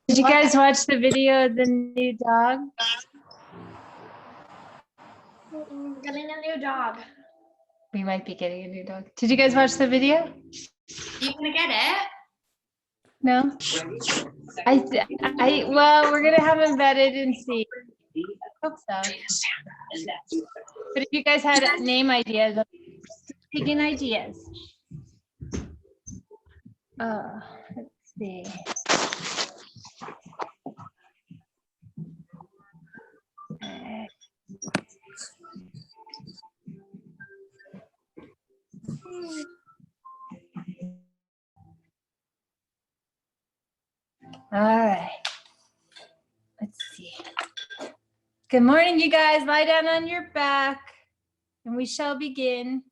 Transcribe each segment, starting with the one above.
Did you guys watch the video of the new dog? Getting a new dog. We might be getting a new dog. Did you guys watch the video? You gonna get it? No. Well, we're gonna have him vetted and see. I hope so. But if you guys had name ideas, taking ideas. Let's see. All right. Let's see. Good morning, you guys. Lie down on your back, and we shall begin.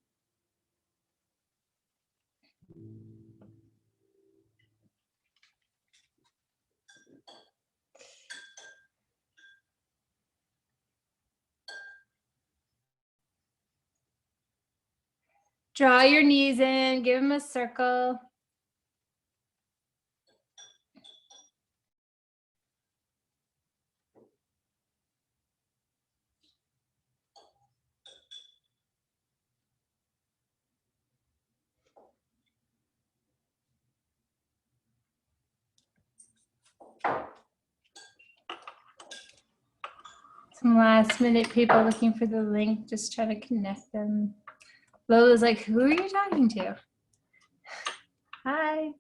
Draw your knees in, give them a circle. Some last minute people looking for the link, just trying to connect them. Lola's like, who are you talking to? Hi.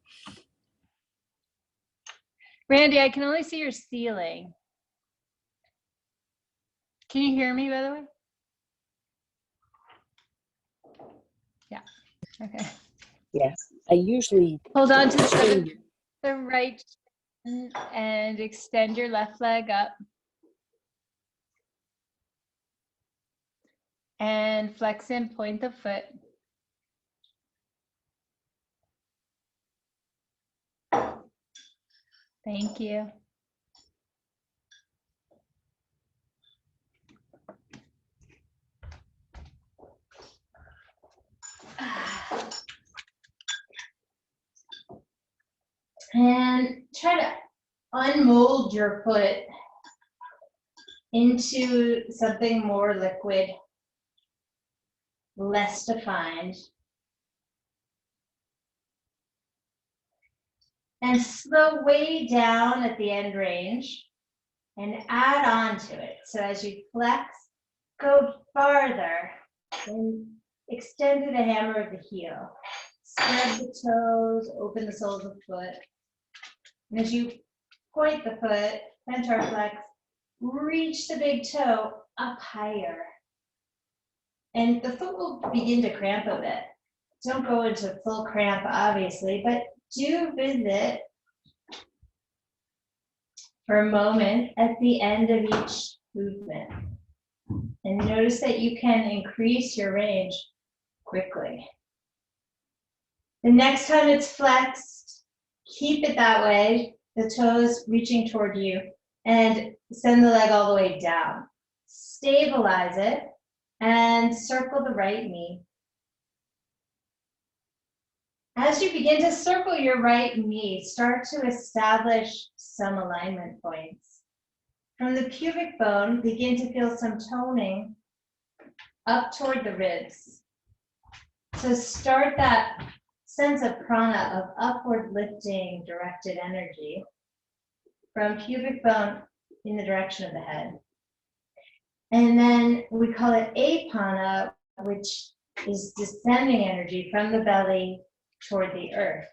Randy, I can only see your ceiling. Can you hear me, by the way? Yeah, okay. Yes, I usually hold on to the right and extend your left leg up. And flex and point the foot. Thank you. And try to unmold your foot into something more liquid, less defined. And slow way down at the end range and add on to it. So as you flex, go farther and extend to the hammer of the heel. Spread the toes, open the soles of the foot. And as you point the foot, plantar flex, reach the big toe up higher. And the foot will begin to cramp a bit. Don't go into full cramp, obviously, but do visit for a moment at the end of each movement. And notice that you can increase your range quickly. The next time it's flexed, keep it that way, the toes reaching toward you, and send the leg all the way down. Stabilize it and circle the right knee. As you begin to circle your right knee, start to establish some alignment points. From the pubic bone, begin to feel some toning up toward the ribs. So start that sense of prana, of upward lifting directed energy from pubic bone in the direction of the head. And then we call it apana, which is descending energy from the belly toward the earth,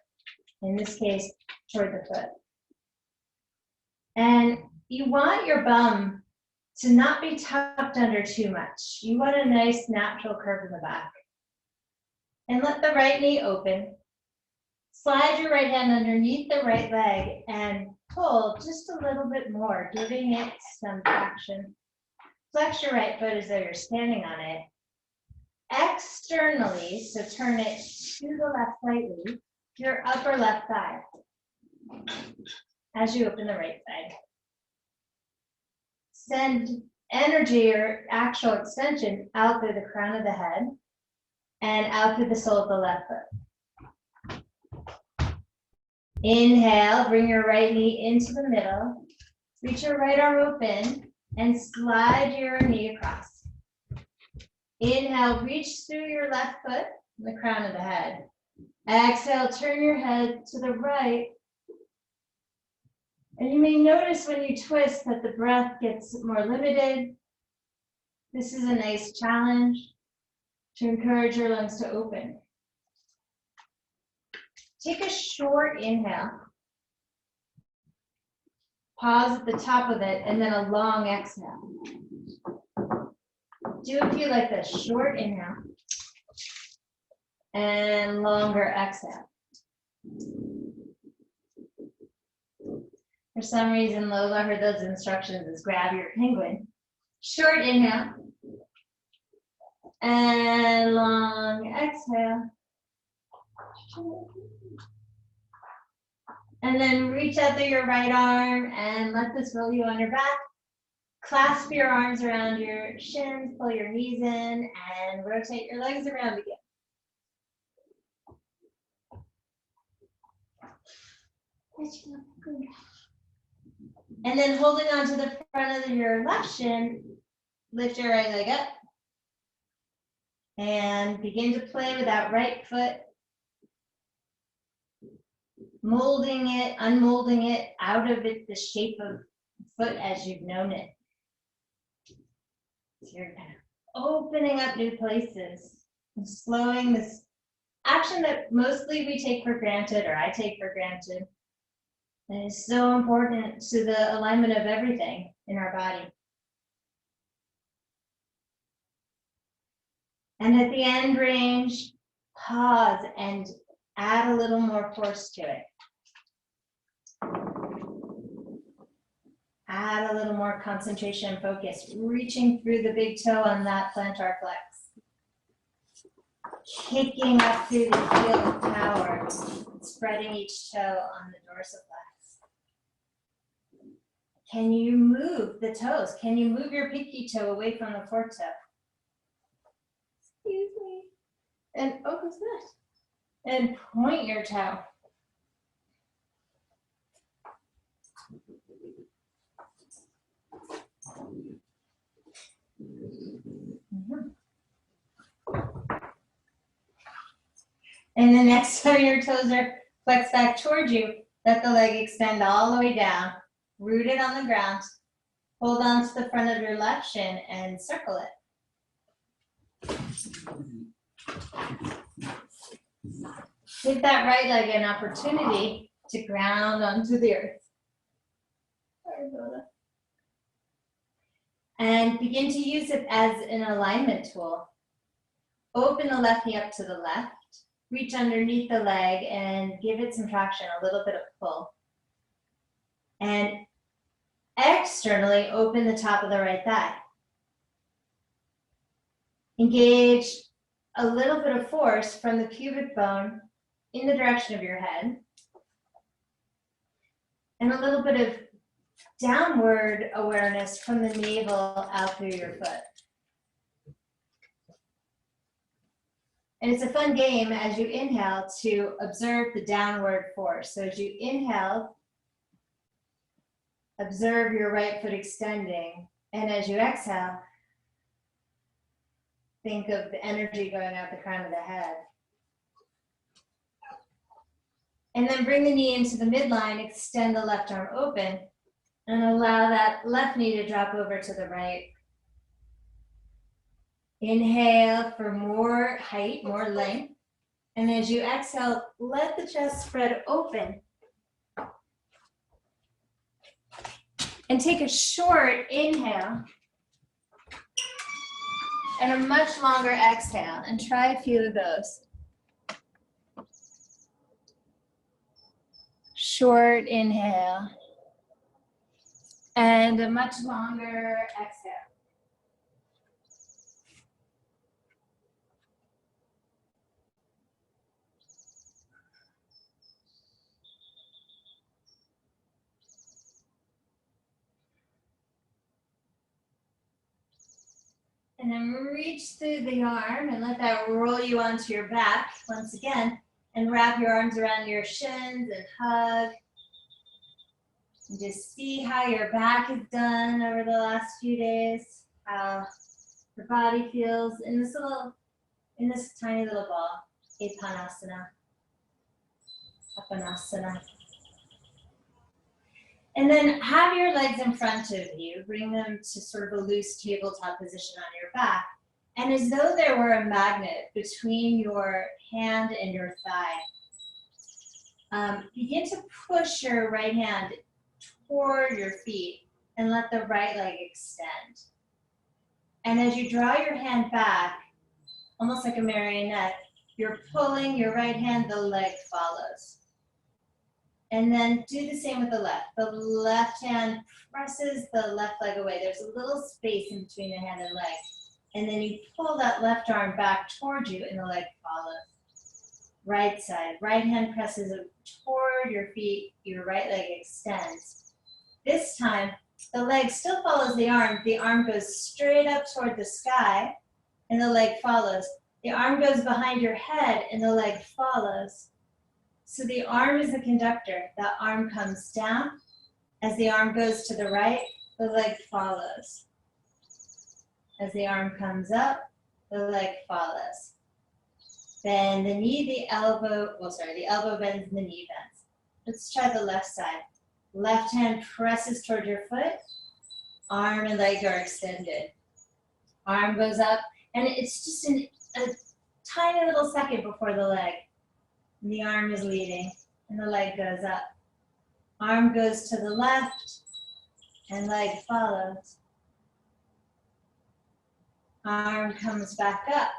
in this case, toward the foot. And you want your bum to not be tucked under too much. You want a nice natural curve in the back. And let the right knee open. Slide your right hand underneath the right leg and pull just a little bit more, giving it some traction. Flex your right foot as though you're standing on it. Externally, so turn it to the left slightly, your upper left thigh as you open the right side. Send energy or actual extension out through the crown of the head and out through the sole of the left foot. Inhale, bring your right knee into the middle. Reach your right arm open and slide your knee across. Inhale, reach through your left foot, the crown of the head. Exhale, turn your head to the right. And you may notice when you twist that the breath gets more limited. This is a nice challenge to encourage your lungs to open. Take a short inhale. Pause at the top of it, and then a long exhale. Do a few like this, short inhale, and longer exhale. For some reason, Lola heard those instructions as grab your penguin. Short inhale, and long exhale. And then reach out through your right arm and let this roll you on your back. Clasp your arms around your shins, pull your knees in, and rotate your legs around again. And then holding on to the front of your left shin, lift your right leg up. And begin to play with that right foot. Molding it, unmolding it out of it, the shape of foot as you've known it. So you're kind of opening up new places and slowing this action that mostly we take for granted, or I take for granted. And it's so important to the alignment of everything in our body. And at the end range, pause and add a little more force to it. Add a little more concentration and focus, reaching through the big toe on that plantar flex. Kicking up through the heel of power, spreading each toe on the dorsiflex. Can you move the toes? Can you move your pinky toe away from the fork toe? Excuse me. And oh, who's that? And point your toe. And the next time your toes are flexed back towards you, let the leg extend all the way down, rooted on the ground. Hold on to the front of your left shin and circle it. Give that right leg an opportunity to ground onto the earth. And begin to use it as an alignment tool. Open the left knee up to the left. Reach underneath the leg and give it some traction, a little bit of pull. And externally, open the top of the right thigh. Engage a little bit of force from the pubic bone in the direction of your head. And a little bit of downward awareness from the navel out through your foot. And it's a fun game as you inhale to observe the downward force. So as you inhale, observe your right foot extending. And as you exhale, think of the energy going out the crown of the head. And then bring the knee into the midline, extend the left arm open, and allow that left knee to drop over to the right. Inhale for more height, more length. And as you exhale, let the chest spread open. And take a short inhale and a much longer exhale. And try a few of those. Short inhale and a much longer exhale. And then reach through the arm and let that roll you onto your back once again. And wrap your arms around your shins and hug. And just see how your back has done over the last few days, how the body feels in this tiny little ball, Epanasana, Apanasana. And then have your legs in front of you, bring them to sort of a loose tabletop position on your back. And as though there were a magnet between your hand and your thigh, begin to push your right hand toward your feet and let the right leg extend. And as you draw your hand back, almost like a marionette, you're pulling your right hand, the leg follows. And then do the same with the left. The left hand presses the left leg away. There's a little space in between the hand and leg. And then you pull that left arm back towards you and the leg follows. Right side, right hand presses toward your feet, your right leg extends. This time, the leg still follows the arm goes straight up toward the sky, and the leg follows. The arm goes behind your head, and the leg follows. So the arm is the conductor. The arm comes down. As the arm goes to the right, the leg follows. As the arm comes up, the leg follows. Bend the knee, the elbow bends and the knee bends. Let's try the left side. Left hand presses toward your foot. Arm and leg are extended. Arm goes up, and it's just a tiny little second before the leg. The arm is leading, and the leg goes up. Arm goes to the left, and leg follows. Arm comes back up,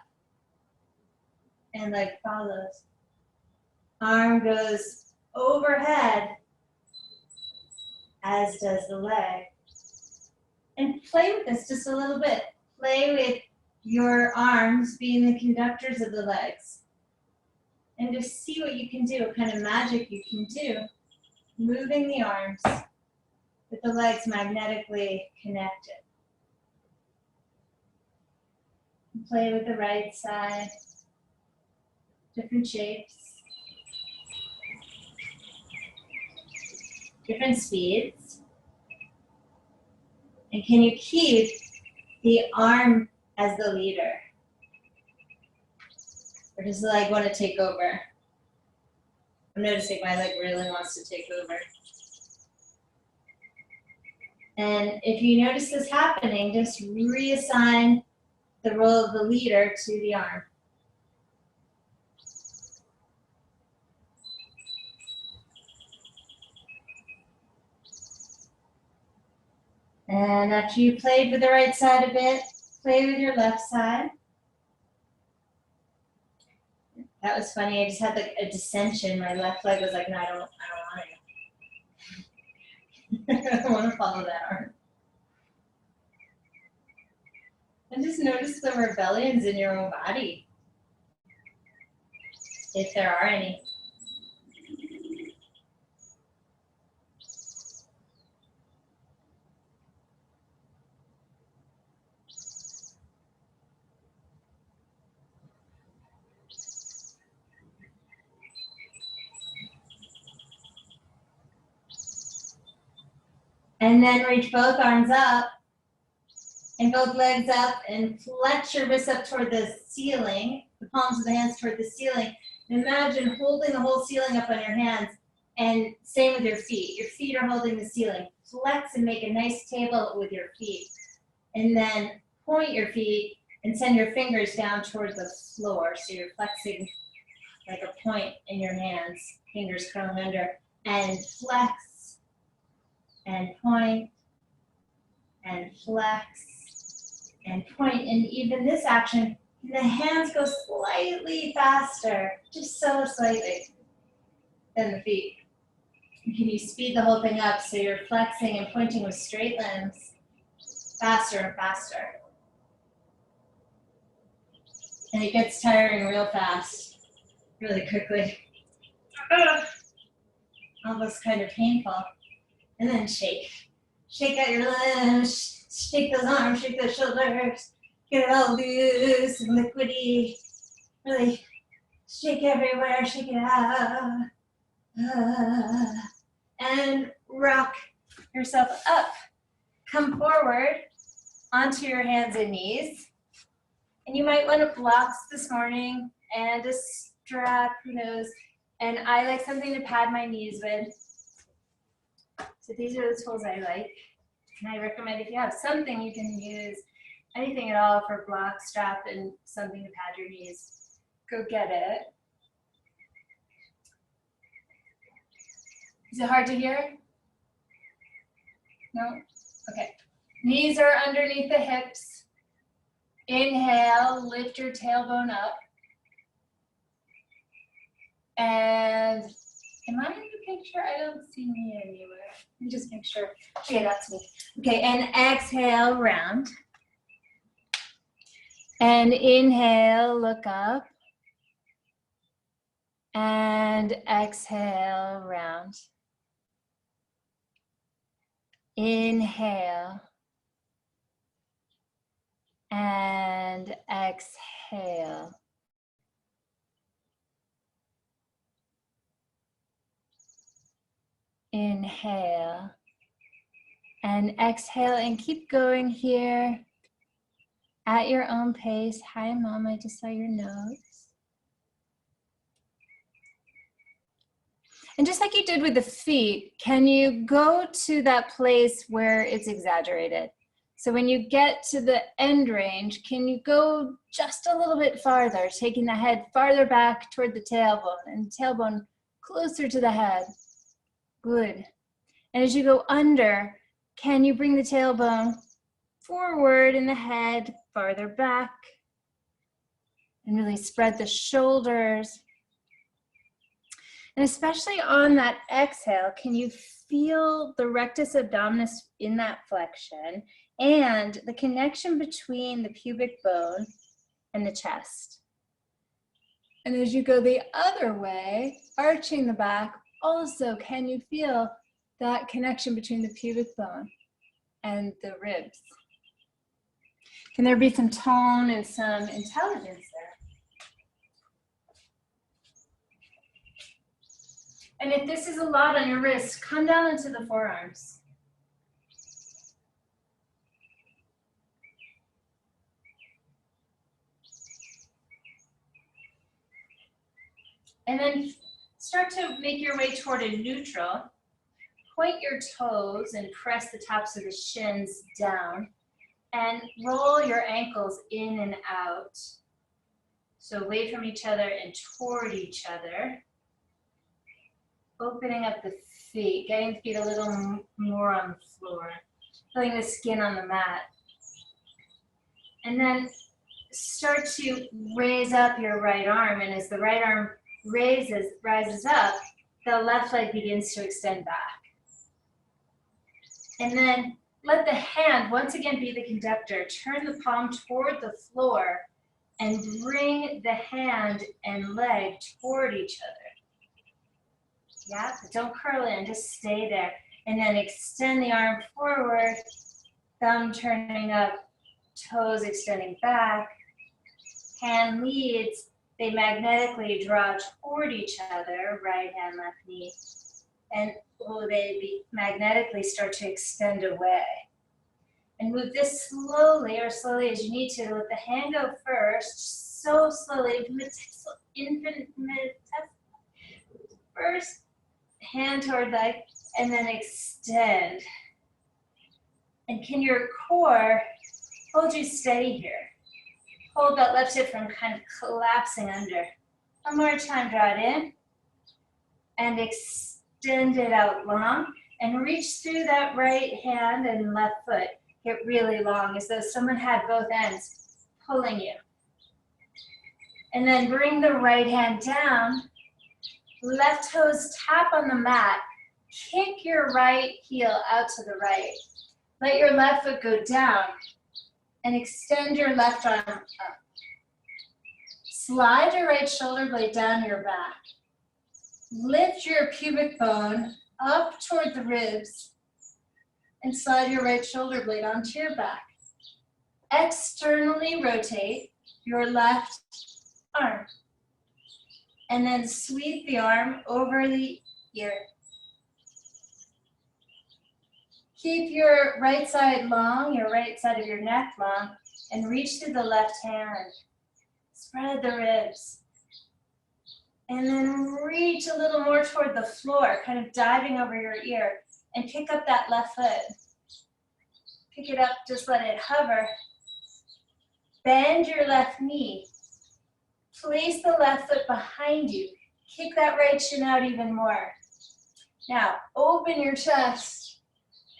and leg follows. Arm goes overhead, as does the leg. And play with this just a little bit. Play with your arms being the conductors of the legs. And just see what you can do, what kind of magic you can do, moving the arms with the legs magnetically connected. Play with the right side, different shapes, different speeds. And can you keep the arm as the leader? Or does the leg want to take over? I'm noticing my leg really wants to take over. And if you notice this happening, just reassign the role of the leader to the arm. And after you played with the right side a bit, play with your left side. That was funny. I just had like a dissension. My left leg was like, no, I don't want to. I don't want to follow that arm. And just notice the rebellions in your own body, if there are any. And then reach both arms up and both legs up and flex your wrists up toward the ceiling, the palms of the hands toward the ceiling. And imagine holding the whole ceiling up on your hands, and same with your feet. Your feet are holding the ceiling. Flex and make a nice table with your feet. And then point your feet and send your fingers down toward the floor. So you're flexing like a point in your hands, fingers curling under, and flex. And point, and flex, and point. And even this action, the hands go slightly faster, just so slightly, than the feet. And can you speed the whole thing up so you're flexing and pointing with straight limbs, faster and faster. And it gets tiring real fast, really quickly. Almost kind of painful. And then shake. Shake out your limbs, shake those arms, shake those shoulders, get it all loose and liquidy. Really Shake everywhere, shake it out. And rock yourself up. Come forward onto your hands and knees. And you might want to blocks this morning and a strap, who knows. And I like something to pad my knees with. So these are the tools I like. And I recommend if you have something you can use, anything at all for block, strap, and something to pad your knees, go get it. Is it hard to hear? No? Okay. Knees are underneath the hips. Inhale, lift your tailbone up. And am I in the picture? I don't see me anywhere. Let me just make sure. Okay, that's me. Okay, and exhale, round. And inhale, look up. And exhale, round. Inhale. And exhale. Inhale. And exhale, and keep going here at your own pace. Hi, Mom, I just saw your notes. And just like you did with the feet, can you go to that place where it's exaggerated? So when you get to the end range, can you go just a little bit farther, taking the head farther back toward the tailbone and the tailbone closer to the head? Good. And as you go under, can you bring the tailbone forward and the head farther back? And really spread the shoulders. And especially on that exhale, can you feel the rectus abdominis in that flexion and the connection between the pubic bone and the chest? And as you go the other way, arching the back, also can you feel that connection between the pubic bone and the ribs? Can there be some tone and some intelligence there? And if this is a lot on your wrist, come down into the forearms. And then start to make your way toward a neutral. Point your toes and press the tops of the shins down. And roll your ankles in and out. So away from each other and toward each other. Opening up the feet, getting the feet a little more on the floor. Feeling the skin on the mat. And then start to raise up your right arm. And as the right arm rises up, the left leg begins to extend back. And then let the hand once again be the conductor. Turn the palm toward the floor and bring the hand and leg toward each other. Yeah, but don't curl in, just stay there. And then extend the arm forward, thumb turning up, toes extending back. Hand leads, they magnetically draw toward each other, right hand, left knee. And they magnetically start to extend away. And move this slowly, or slowly as you need to. Let the hand go first, so slowly, infinitesimal. First, hand toward leg, and then extend. And can your core hold you steady here? Hold that left hip from kind of collapsing under. One more time, draw it in. And extend it out long. And reach through that right hand and left foot. Get really long, as though someone had both ends pulling you. And then bring the right hand down. Left toes tap on the mat. Kick your right heel out to the right. Let your left foot go down and extend your left arm up. Slide your right shoulder blade down your back. Lift your pubic bone up toward the ribs and slide your right shoulder blade onto your back. Externally rotate your left arm. And then sweep the arm over the ear. Keep your right side long, your right side of your neck long, and reach through the left hand. Spread the ribs. And then reach a little more toward the floor, kind of diving over your ear, and pick up that left foot. Pick it up, just let it hover. Bend your left knee. Place the left foot behind you. Kick that right shin out even more. Now, open your chest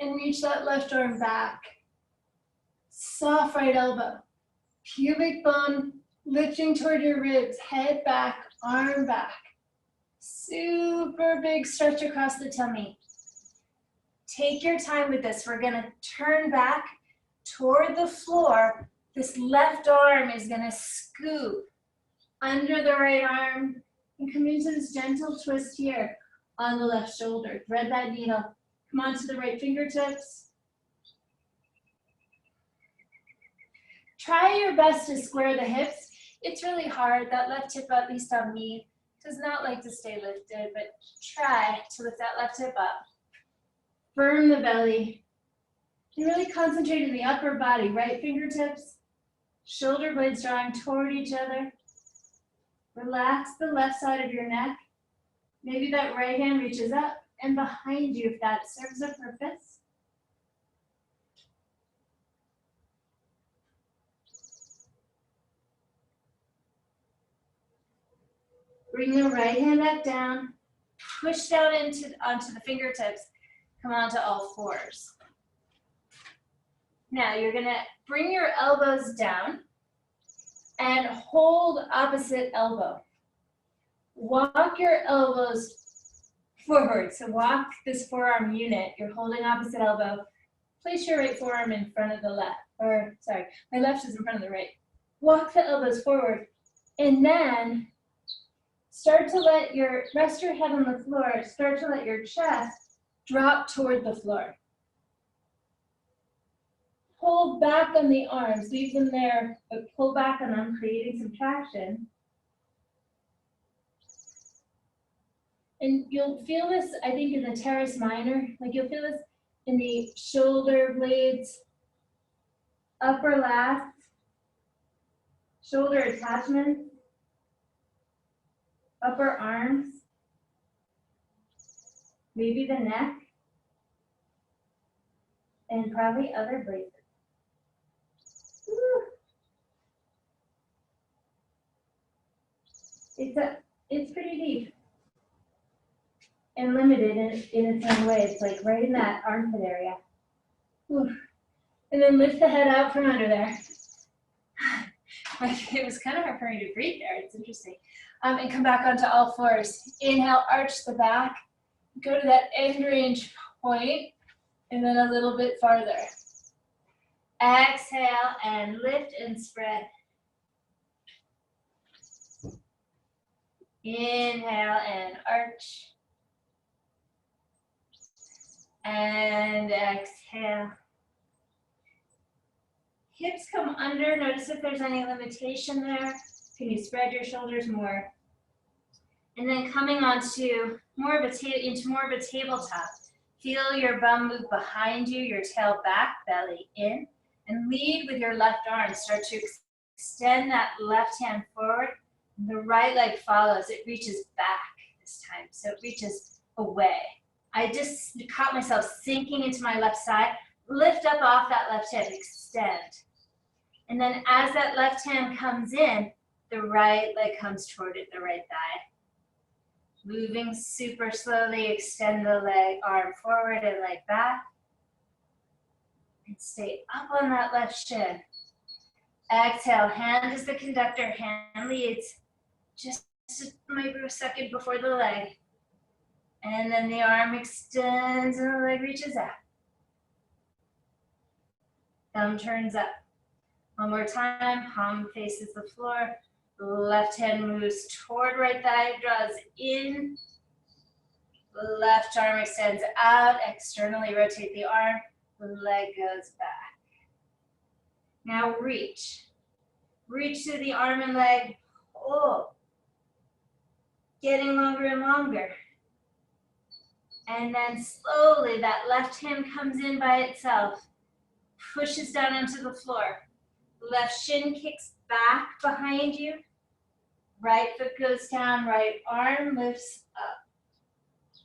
and reach that left arm back. Soft right elbow. Pubic bone lifting toward your ribs. Head back, arm back. Super big stretch across the tummy. Take your time with this. We're gonna turn back toward the floor. This left arm is gonna scoop under the right arm and come into this gentle twist here on the left shoulder. Thread that needle. Come onto the right fingertips. Try your best to square the hips. It's really hard. That left hip, at least on me, does not like to stay lifted, but try to lift that left hip up. Firm the belly. And really concentrate in the upper body. Right fingertips, shoulder blades drawing toward each other. Relax the left side of your neck. Maybe that right hand reaches up and behind you if that serves a purpose. Bring the right hand back down. Push down onto the fingertips. Come onto all fours. Now you're gonna bring your elbows down and hold opposite elbow. Walk your elbows forward. So walk this forearm unit. You're holding opposite elbow. Place your right forearm in front of the left, or sorry, my left is in front of the right. Walk the elbows forward and then start to rest your head on the floor. Start to let your chest drop toward the floor. Pull back on the arms, leave them there, but pull back on them, creating some traction. And you'll feel this, I think, in the teres minor. Like you'll feel this in the shoulder blades, upper lats, shoulder attachments, upper arms, maybe the neck, and probably other blades. It's pretty deep and limited in its own way. It's like right in that armpit area. Whew. And then lift the head out from under there. It was kind of hard for me to breathe there. It's interesting. And come back onto all fours. Inhale, arch the back. Go to that end range point, and then a little bit farther. Exhale and lift and spread. Inhale and arch. And exhale. Hips come under. Notice if there's any limitation there. Can you spread your shoulders more? And then coming onto more of a tabletop. Feel your bum move behind you, your tail back, belly in, and lead with your left arm. Start to extend that left hand forward. The right leg follows. It reaches back this time, so it reaches away. I just caught myself sinking into my left side. Lift up off that left hip, extend. And then as that left hand comes in, the right leg comes toward it, the right thigh. Moving super slowly, extend the leg, arm forward and leg back. And stay up on that left shin. Exhale, hand is the conductor, hand leads. Just a microsecond before the leg. And then the arm extends and the leg reaches out. Thumb turns up. One more time, palm faces the floor. Left hand moves toward right thigh, draws in. Left arm extends out, externally rotate the arm. Leg goes back. Now reach. Reach through the arm and leg. Pull. getting longer and longer. And then slowly that left hand comes in by itself, pushes down onto the floor. Left shin kicks back behind you. Right foot goes down, right arm lifts up.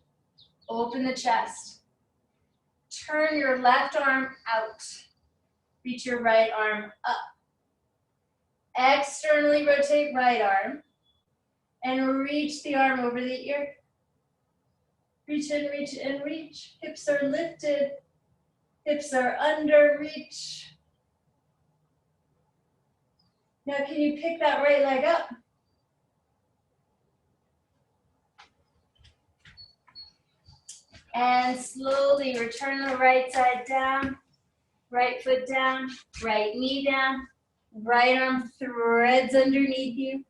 Open the chest. Turn your left arm out. Reach your right arm up. Externally rotate right arm. And reach the arm over the ear. Reach and reach and reach. Hips are lifted. Hips are under reach. Now can you pick that right leg up? And slowly return the right side down. Right foot down. Right knee down. Right arm threads underneath you.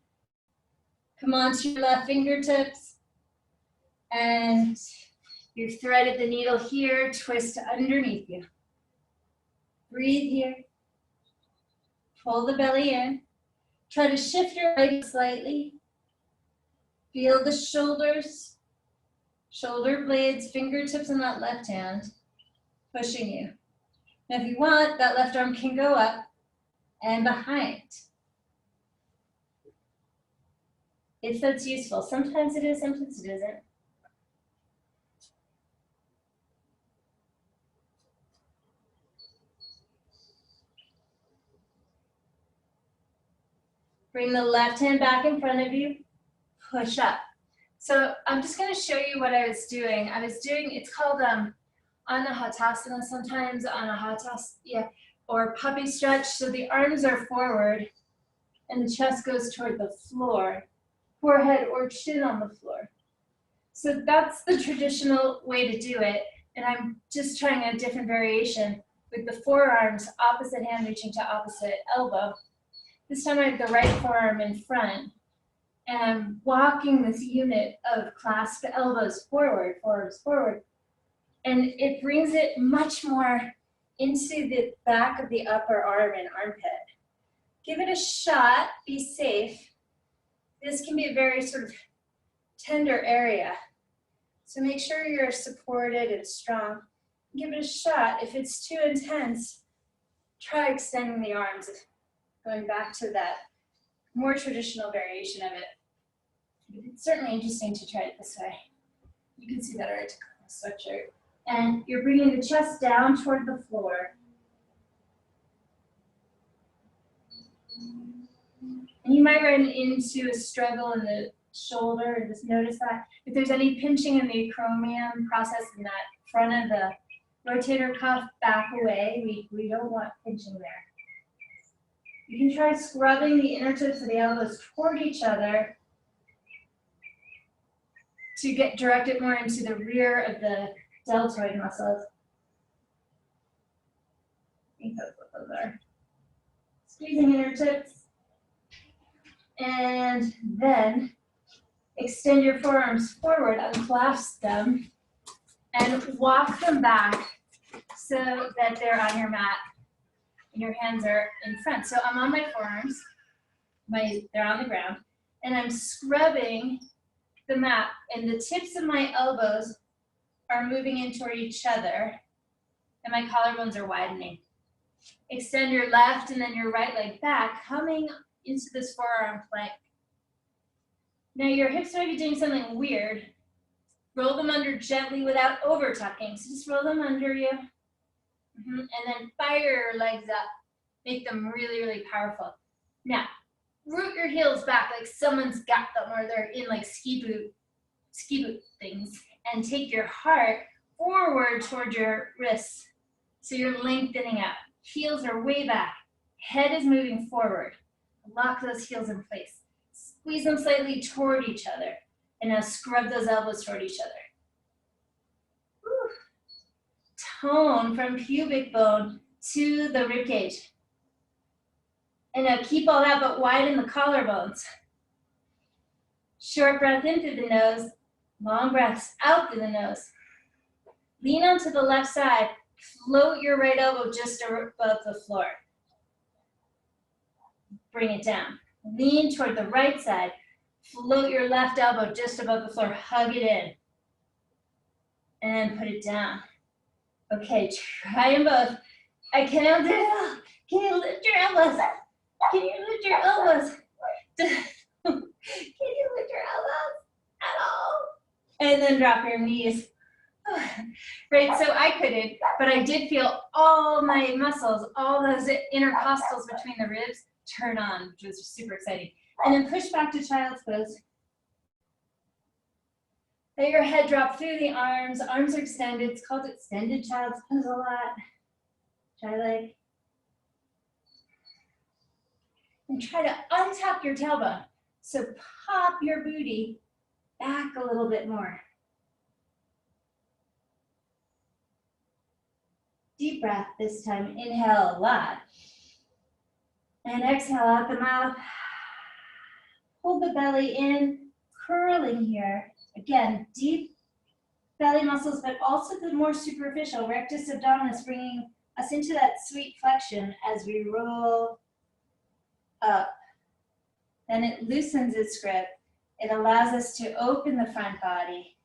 Come onto your left fingertips. And you've threaded the needle here, twist underneath you. Breathe here. Pull the belly in. Try to shift your leg slightly. Feel the shoulders, shoulder blades, fingertips on that left hand, pushing you. Now if you want, that left arm can go up and behind. If that's useful. Sometimes it is, sometimes it isn't. Bring the left hand back in front of you, push up. So I'm just going to show you what I was doing. It's called Anahatasana sometimes, or puppy stretch. So the arms are forward and the chest goes toward the floor, forehead or chin on the floor. So that's the traditional way to do it. And I'm just trying a different variation with the forearms, opposite hand reaching to opposite elbow. This time I have the right forearm in front, and I'm walking this unit of clasped elbows forward, forearms forward. And it brings it much more into the back of the upper arm and armpit. Give it a shot, be safe. This can be a very sort of tender area. So make sure you're supported and strong. Give it a shot. If it's too intense, try extending the arms. Going back to that more traditional variation of it. It's certainly interesting to try it this way. You can see that article in the sweatshirt. And you're bringing the chest down toward the floor. And you might run into a struggle in the shoulder, and just notice that. If there's any pinching in the acromion process in that front of the rotator cuff, back away. We don't want pinching there. You can try scrubbing the inner tips of the elbows toward each other to direct it more into the rear of the deltoid muscles. I think that's what those are. Squeezing inner tips. And then extend your forearms forward, unclasp them, and walk them back so that they're on your mat. And your hands are in front. So I'm on my forearms, they're on the ground, and I'm scrubbing the mat, and the tips of my elbows are moving in toward each other, and my collarbones are widening. Extend your left and then your right leg back, coming into this forearm plank. Now your hips might be doing something weird. Roll them under gently without over tucking. So just roll them under you. And then fire your legs up. Make them really, really powerful. Now, root your heels back like someone's got them, or they're in like ski boot things. And take your heart forward toward your wrists. So you're lengthening out. Heels are way back. Head is moving forward. Lock those heels in place. Squeeze them slightly toward each other. And now scrub those elbows toward each other. Whew. Tone from pubic bone to the rib cage. And now keep all that, but widen the collarbones. Short breath in through the nose, long breaths out through the nose. Lean onto the left side, float your right elbow just above the floor. Bring it down. Lean toward the right side, Float your left elbow just above the floor. Hug it in. And put it down. Okay, try them both. I can't do it. Can you lift your elbows? Can you lift your elbows? Can you lift your elbows at all? And then drop your knees. Right, so I couldn't, but I did feel all my muscles, all those intercostals between the ribs turn on, which was super exciting. And then push back to child's pose. Let your head drop through the arms. Arms are extended. It's called extended child's pose a lot. Try leg. And try to untap your tailbone. So pop your booty back a little bit more. Deep breath this time. Inhale a lot. And exhale out the mouth. Hold the belly in, curling here. Again, deep belly muscles, but also the more superficial rectus abdominis, bringing us into that sweet flexion as we roll up. Then it loosens its grip. It allows us to open the front body.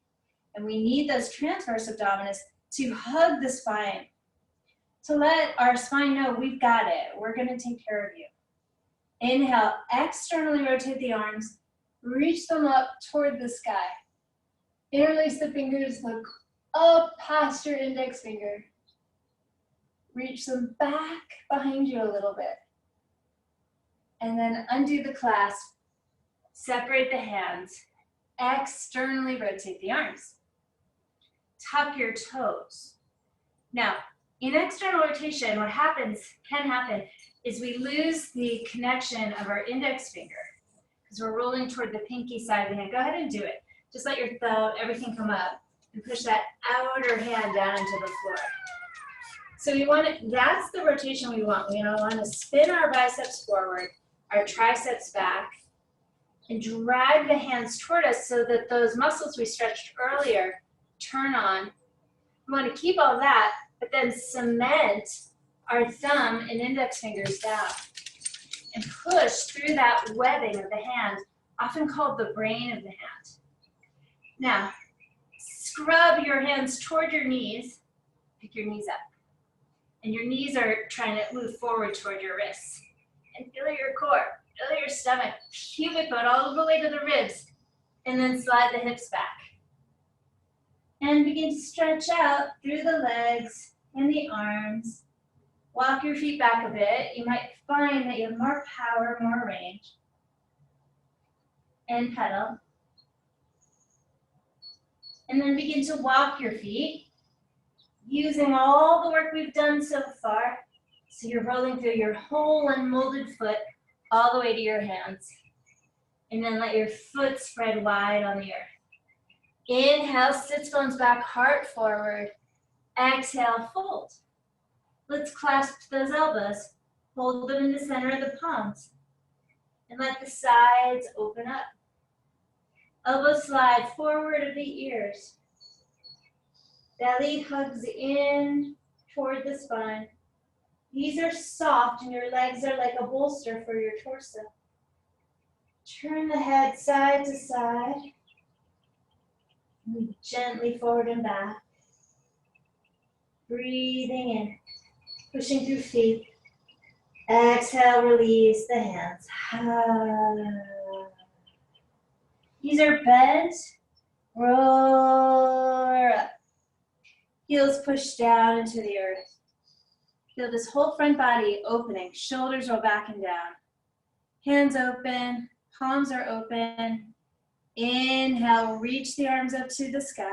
And we need those transverse abdominis to hug the spine, to let our spine know we've got it. We're going to take care of you. Inhale, externally rotate the arms, reach them up toward the sky. Interlace the fingers, look up past your index finger. Reach them back behind you a little bit. And then undo the clasp, separate the hands, externally rotate the arms. Tuck your toes. Now, in external rotation, what can happen, is we lose the connection of our index finger because we're rolling toward the pinky side of the hand. Go ahead and do it. Just let your thumb, everything come up and push that outer hand down into the floor. So we want it, that's the rotation we want. We want to spin our biceps forward, our triceps back, and drag the hands toward us so that those muscles we stretched earlier turn on. We want to keep all that, but then cement our thumb and index fingers down and push through that webbing of the hand, often called the brain of the hand. Now, scrub your hands toward your knees, pick your knees up. And your knees are trying to move forward toward your wrists. And feel your core, feel your stomach, pubic bone all the way to the ribs. And then slide the hips back. And begin to stretch out through the legs and the arms. Walk your feet back a bit. You might find that you have more power, more range. And pedal. And then begin to walk your feet, using all the work we've done so far. So you're rolling through your whole unmolded foot all the way to your hands. And then let your foot spread wide on the earth. Inhale, sits bones back, heart forward. Exhale, fold. Let's clasp those elbows. Hold them in the center of the palms. And let the sides open up. Elbows slide forward of the ears. Belly hugs in toward the spine. Knees are soft and your legs are like a bolster for your torso. Turn the head side to side. Move gently forward and back. Breathing in, pushing through feet. Exhale, release the hands. Knees are bent. Roll up. Heels push down into the earth. Feel this whole front body opening. Shoulders roll back and down. Hands open. Palms are open. Inhale, reach the arms up to the sky.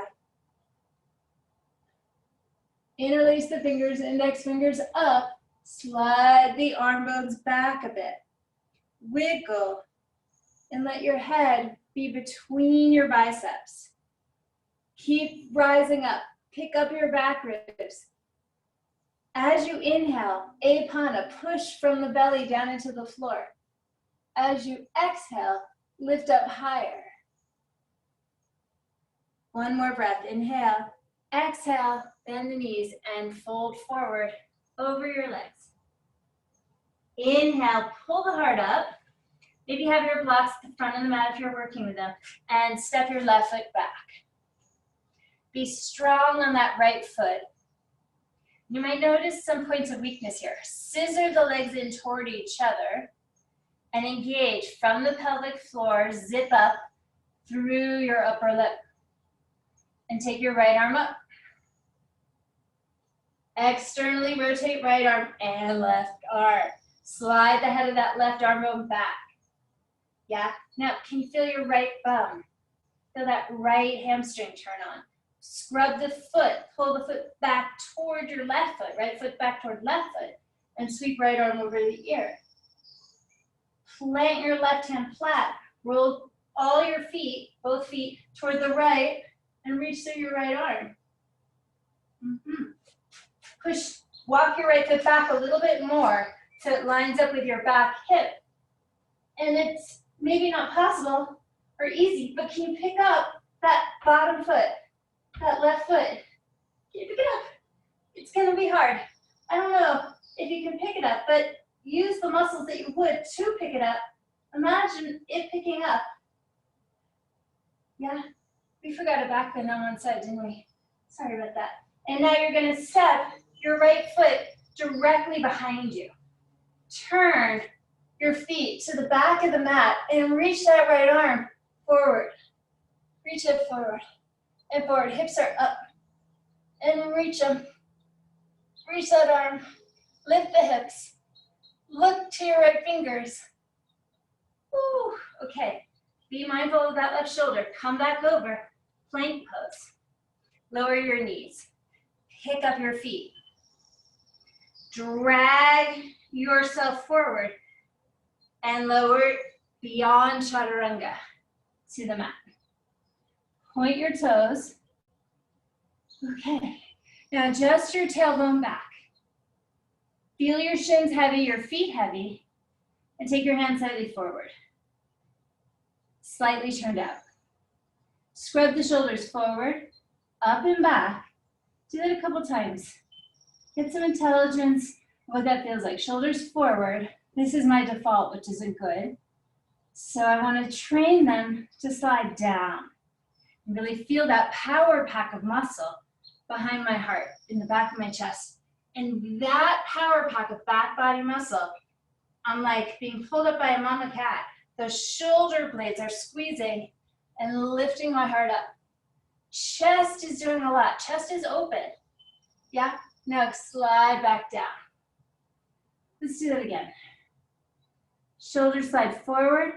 Interlace the fingers, index fingers up. Slide the arm bones back a bit. Wiggle. And let your head be between your biceps. Keep rising up. Pick up your back ribs. As you inhale, Apana, push from the belly down into the floor. As you exhale, lift up higher. One more breath. Inhale. Exhale, bend the knees and fold forward over your legs. Inhale, pull the heart up. Maybe have your blocks at the front of the mat if you're working with them, and step your left foot back. Be strong on that right foot. You might notice some points of weakness here. Scissor the legs in toward each other and engage from the pelvic floor, zip up through your upper lip. And take your right arm up. Externally rotate right arm and left arm. Slide the head of that left arm bone back. Yeah, now can you feel your right bum? Feel that right hamstring turn on. Scrub the foot, pull the foot back toward your left foot, right foot back toward left foot, and sweep right arm over the ear. Plant your left hand flat. Roll all your feet, both feet, toward the right, and reach through your right arm. Walk your right foot back a little bit more so it lines up with your back hip. And it's maybe not possible or easy, but can you pick up that bottom foot, that left foot? Can you pick it up? It's gonna be hard. I don't know if you can pick it up, but use the muscles that you would to pick it up. Imagine it picking up. Yeah, we forgot a back bend on one side, didn't we? Sorry about that. And now you're gonna step your right foot directly behind you. Turn your feet to the back of the mat and reach that right arm forward. Reach it forward and forward. Hips are up. And reach them. Reach that arm. Lift the hips. Look to your right fingers. Woo. Okay. Be mindful of that left shoulder. Come back over. Plank pose. Lower your knees. Pick up your feet. Drag yourself forward and lower beyond chaturanga to the mat. Point your toes. Okay. Now adjust your tailbone back. Feel your shins heavy, your feet heavy, and take your hands slightly forward. Slightly turned out. Scrub the shoulders forward, up and back. Do that a couple times. Get some intelligence of what that feels like. Shoulders forward. This is my default, which isn't good. So I want to train them to slide down and really feel that power pack of muscle behind my heart, in the back of my chest. And that power pack of back body muscle, I'm like being pulled up by a mama cat. The shoulder blades are squeezing and lifting my heart up. Chest is doing a lot. Chest is open. Yeah, now slide back down. Let's do that again. Shoulders slide forward,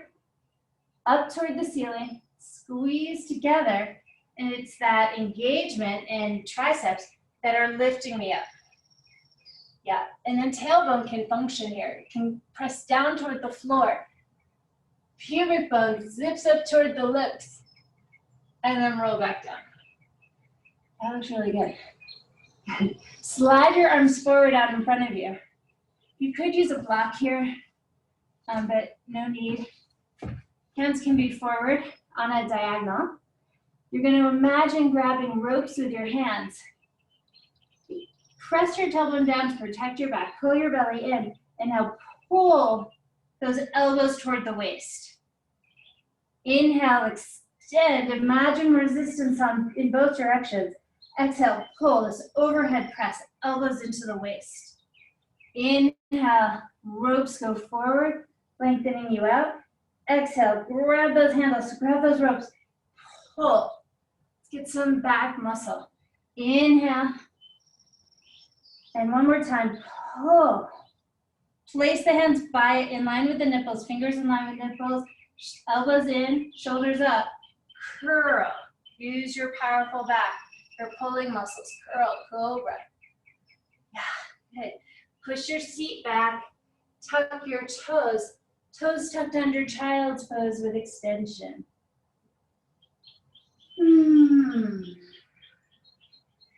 up toward the ceiling, squeeze together, and it's that engagement in triceps that are lifting me up. Yeah, and then tailbone can function here. It can press down toward the floor. Pubic bone zips up toward the lips, and then roll back down. That looks really good. Slide your arms forward out in front of you. You could use a block here, but no need. Hands can be forward on a diagonal. You're going to imagine grabbing ropes with your hands. Press your tailbone down to protect your back. Pull your belly in, and now pull those elbows toward the waist. Inhale, extend. Imagine resistance in both directions. Exhale, pull this overhead press, elbows into the waist. Inhale, ropes go forward, lengthening you out. Exhale, grab those handles, grab those ropes, pull. Let's get some back muscle. Inhale. And one more time, pull. Place the hands in line with the nipples, fingers in line with nipples, elbows in, shoulders up. Curl. Use your powerful back, your pulling muscles. Curl, cobra. Yeah, good. Push your seat back, tuck your toes. Toes tucked under child's pose with extension.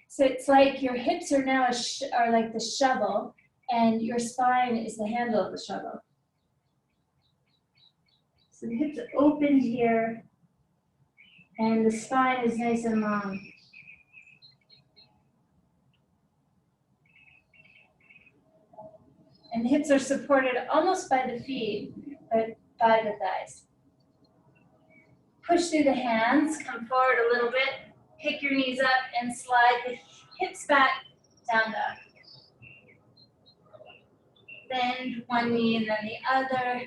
So it's like your hips are now are like the shovel, and your spine is the handle of the shovel. So the hips are opened here, and the spine is nice and long. And the hips are supported almost by the feet, but by the thighs. Push through the hands, come forward a little bit, pick your knees up and slide the hips back, down dog. Bend one knee and then the other.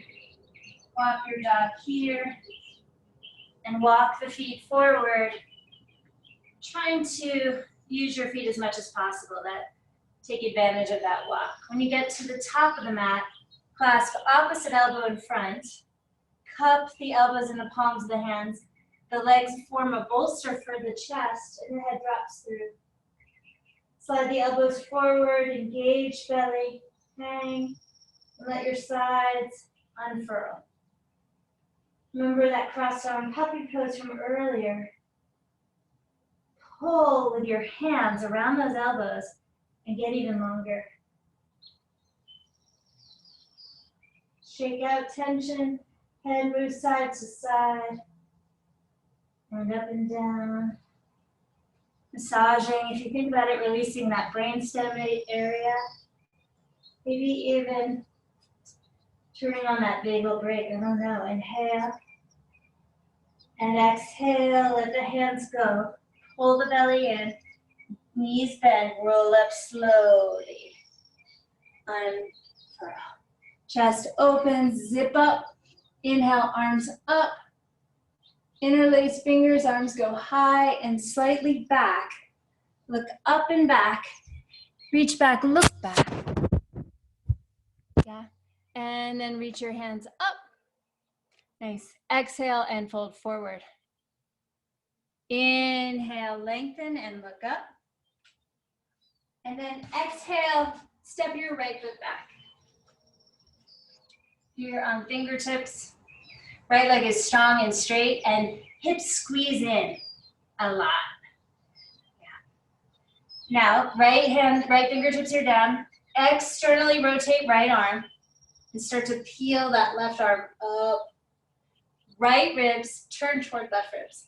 Walk your dog here and walk the feet forward, trying to use your feet as much as possible. Take advantage of that walk. When you get to the top of the mat, clasp opposite elbow in front, cup the elbows in the palms of the hands. The legs form a bolster for the chest and the head drops through. Slide the elbows forward, engage belly, hang, and let your sides unfurl. Remember that crossed arm puppy pose from earlier. Pull with your hands around those elbows and get even longer. Shake out tension, head moves side to side, and up and down. Massaging, if you think about it, releasing that brainstem area. Maybe even turning on that vagal brake, I don't know. Inhale and exhale, let the hands go. Pull the belly in, knees bend, roll up slowly. Unfurl. Chest open, zip up. Inhale, arms up. Interlace fingers, arms go high and slightly back. Look up and back. Reach back, look back. Yeah. And then reach your hands up. Nice. Exhale and fold forward. Inhale, lengthen and look up. And then exhale, step your right foot back. Here on fingertips. Right leg is strong and straight and hips squeeze in a lot. Yeah. Now, right fingertips are down. Externally rotate right arm and start to peel that left arm up. Right ribs, turn toward left ribs.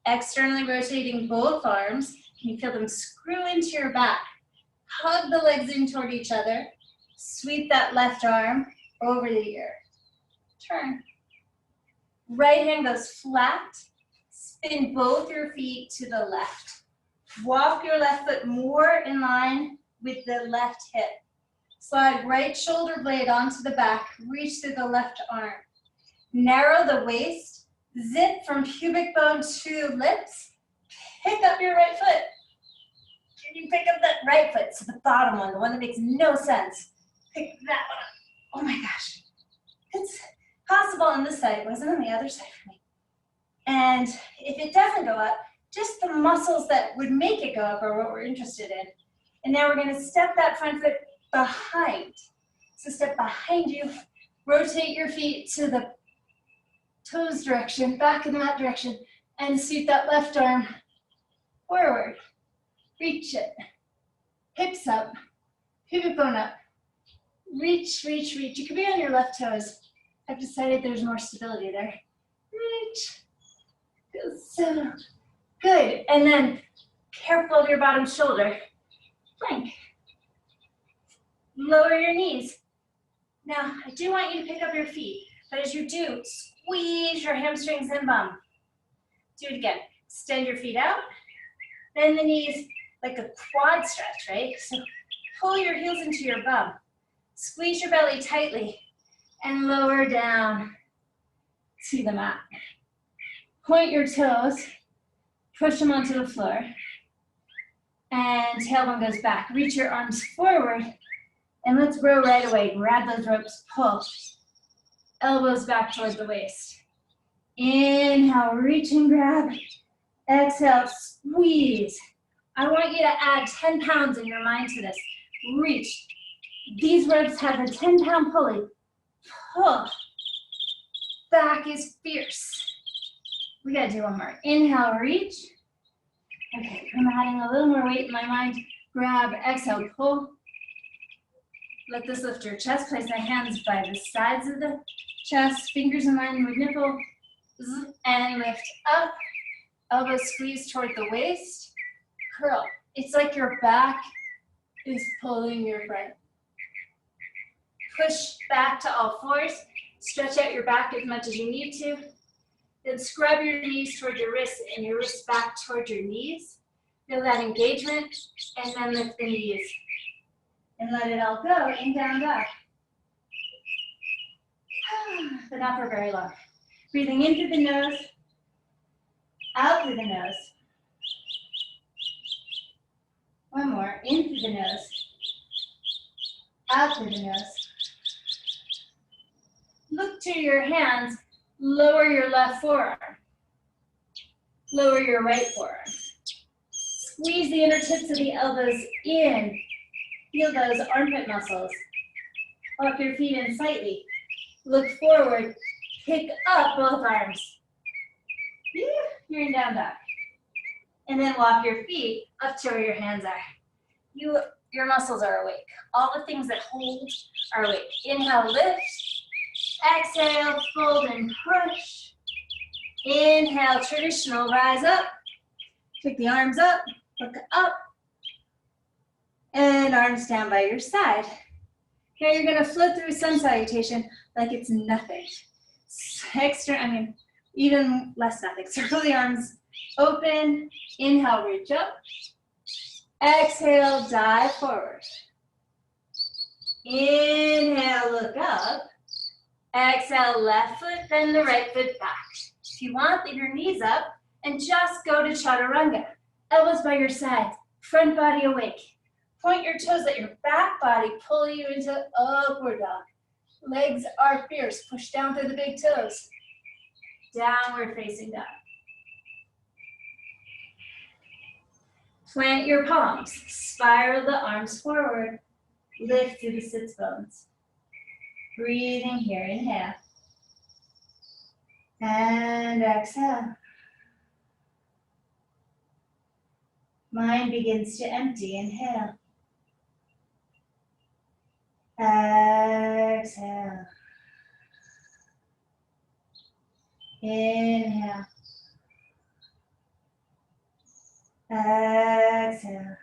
Externally rotating both arms. Can you feel them screw into your back? Hug the legs in toward each other. Sweep that left arm over the ear. Turn. Right hand goes flat. Spin both your feet to the left. Walk your left foot more in line with the left hip. Slide right shoulder blade onto the back. Reach through the left arm. Narrow the waist. Zip from pubic bone to lips. Pick up your right foot. Can you pick up that right foot? So the bottom one, the one that makes no sense. Pick that one up. Oh my gosh. It's possible on this side. It wasn't on the other side for me. And if it doesn't go up, just the muscles that would make it go up are what we're interested in. And now we're going to step that front foot behind. So step behind you. Rotate your feet to the toes direction, back in that direction, and sweep that left arm forward. Reach it. Hips up. Pubic bone up. Reach, reach, reach. You could be on your left toes. I've decided there's more stability there. Reach. Feels so good. And then careful of your bottom shoulder. Plank. Lower your knees. Now, I do want you to pick up your feet, but as you do, squeeze your hamstrings and bum. Do it again. Extend your feet out. Bend the knees like a quad stretch, right? So pull your heels into your bum. Squeeze your belly tightly and lower down to the mat. Point your toes, push them onto the floor, and tailbone goes back. Reach your arms forward, and let's row right away. Grab those ropes, pull. Elbows back towards the waist. Inhale, reach and grab. Exhale, squeeze. I want you to add 10 pounds in your mind to this. Reach. These ropes have a 10-pound pulley. Pull. Back is fierce. We gotta do one more. Inhale, reach. Okay, I'm adding a little more weight in my mind. Grab, exhale, pull. Let this lift your chest. Place my hands by the sides of the chest, fingers in line with nipple, and lift up. Elbows squeeze toward the waist. Curl. It's like your back is pulling your front. Push back to all fours. Stretch out your back as much as you need to. Then scrub your knees toward your wrists and your wrists back toward your knees. Feel that engagement, and then lift the knees. And let it all go in down dog. But not for very long. Breathing in through the nose, out through the nose. One more, in through the nose, out through the nose. Look to your hands, lower your left forearm. Lower your right forearm. Squeeze the inner tips of the elbows in. Feel those armpit muscles. Walk your feet in slightly. Look forward. Pick up both arms. You're in down dog. And then walk your feet up to where your hands are. Your muscles are awake. All the things that hold are awake. Inhale, lift. Exhale, fold and push. Inhale, traditional, rise up. Pick the arms up, look up. And arms down by your side. Now you're gonna float through sun salutation like it's nothing. Even less nothing. Circle the arms open. Inhale, reach up. Exhale, dive forward. Inhale, look up. Exhale, left foot, then the right foot back. If you want, leave your knees up and just go to chaturanga. Elbows by your sides, front body awake. Point your toes, let your back body pull you into upward dog. Legs are fierce, push down through the big toes. Downward facing dog. Plant your palms, spiral the arms forward, lift through the sits bones. Breathing here, inhale. And exhale. Mind begins to empty, inhale. Exhale. Inhale. Exhale.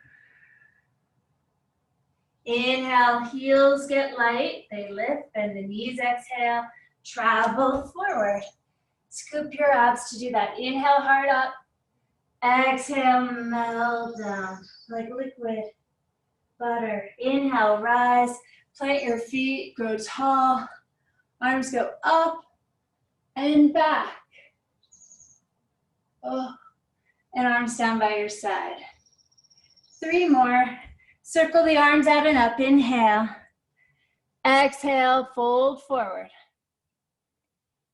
Inhale, heels get light, they lift, bend the knees, exhale, travel forward. Scoop your abs to do that. Inhale, heart up. Exhale, melt down like liquid butter. Inhale, rise, plant your feet, grow tall. Arms go up and back. Oh, and arms down by your side. 3 more. Circle the arms out and up, inhale. Exhale, fold forward.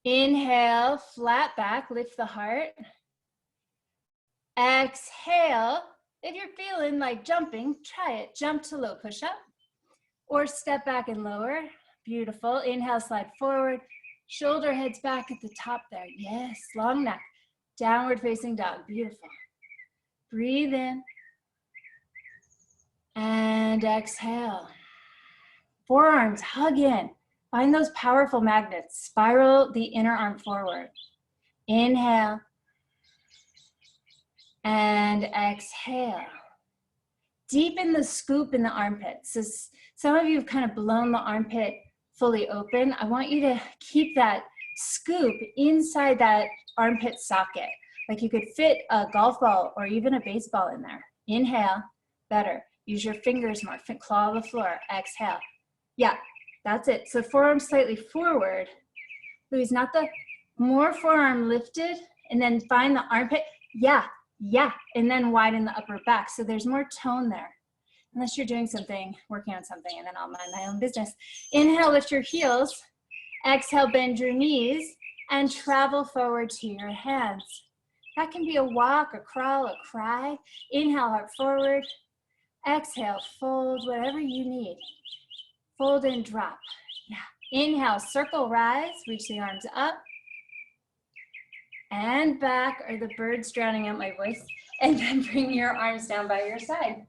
Inhale, flat back, lift the heart. Exhale, if you're feeling like jumping, try it. Jump to low push-up or step back and lower. Beautiful. Inhale, slide forward. Shoulder heads back at the top there. Yes, long neck. Downward facing dog. Beautiful. Breathe in. And exhale. Forearms, hug in. Find those powerful magnets. Spiral the inner arm forward. Inhale. And exhale. Deepen the scoop in the armpits. So some of you have kind of blown the armpit fully open. I want you to keep that scoop inside that armpit socket. Like you could fit a golf ball or even a baseball in there. Inhale, better. Use your fingers more, claw the floor, exhale. Yeah, that's it. So forearm slightly forward. Louise, not the, more forearm lifted, and then find the armpit. Yeah, and then widen the upper back. So there's more tone there. Unless you're doing something, working on something, and then I'll mind my own business. Inhale, lift your heels. Exhale, bend your knees, and travel forward to your hands. That can be a walk, a crawl, a cry. Inhale, heart forward. Exhale, fold, whatever you need. Fold and drop. Yeah. Inhale, circle, rise, reach the arms up. And back, are the birds drowning out my voice? And then bring your arms down by your side.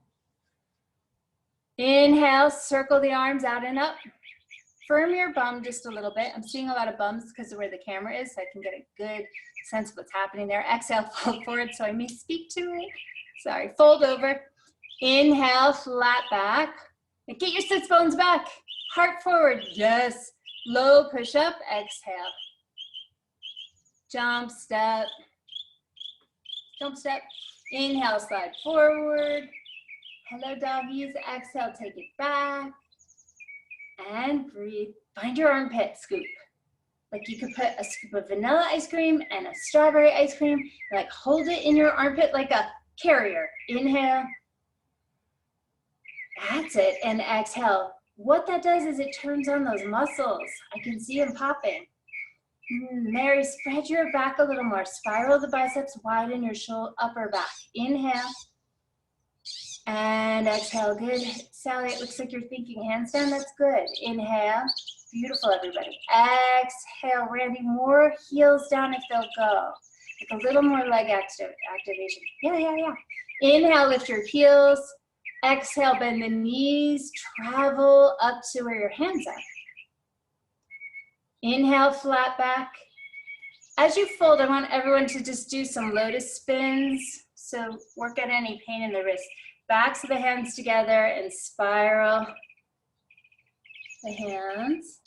Inhale, circle the arms out and up. Firm your bum just a little bit. I'm seeing a lot of bums because of where the camera is, so I can get a good sense of what's happening there. Exhale, fold forward so I may speak to it. Sorry, fold over. Inhale, flat back. And get your sits bones back. Heart forward, yes. Low push up, exhale. Jump, step. Jump, step. Inhale, slide forward. Hello, doggies. Exhale, take it back. And breathe. Find your armpit, scoop. Like you could put a scoop of vanilla ice cream and a strawberry ice cream. Like hold it in your armpit like a carrier. Inhale. That's it. And exhale. What that does is it turns on those muscles. I can see them popping. Mary, spread your back a little more. Spiral the biceps, widen your upper back. Inhale. And exhale. Good. Sally, it looks like you're thinking handstand. That's good. Inhale. Beautiful, everybody. Exhale. Randy, more heels down if they'll go. Like a little more leg activation. Yeah. Inhale, lift your heels. Exhale, bend the knees. Travel up to where your hands are. Inhale, flat back. As you fold, I want everyone to just do some lotus spins. So work out any pain in the wrist. Backs of the hands together and spiral the hands.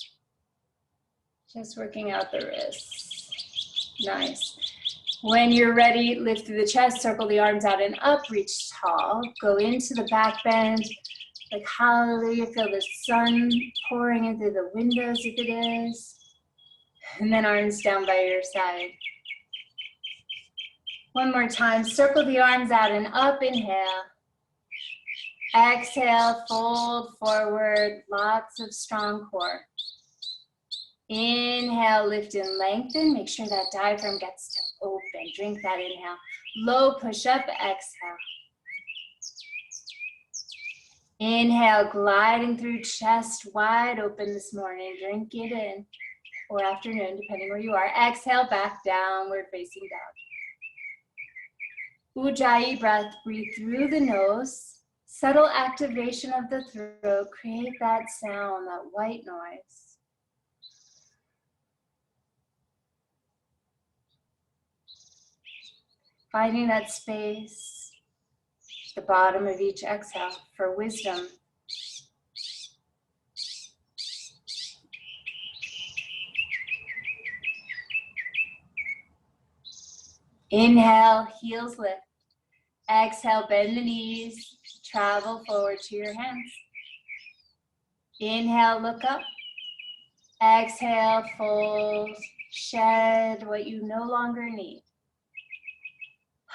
Just working out the wrists. Nice. When you're ready, lift through the chest, circle the arms out and up, reach tall. Go into the back bend. Like hallelujah, feel the sun pouring in through the windows if it is. And then arms down by your side. One more time, circle the arms out and up, inhale. Exhale, fold forward, lots of strong core. Inhale, lift and lengthen. Make sure that diaphragm gets to open. Drink that inhale. Low push up, exhale. Inhale, gliding through chest wide open this morning. Drink it in, or afternoon, depending where you are. Exhale, back downward facing dog. Ujjayi breath, breathe through the nose. Subtle activation of the throat. Create that sound, that white noise. Finding that space, the bottom of each exhale for wisdom. Inhale, heels lift. Exhale, bend the knees. Travel forward to your hands. Inhale, look up. Exhale, fold. Shed what you no longer need.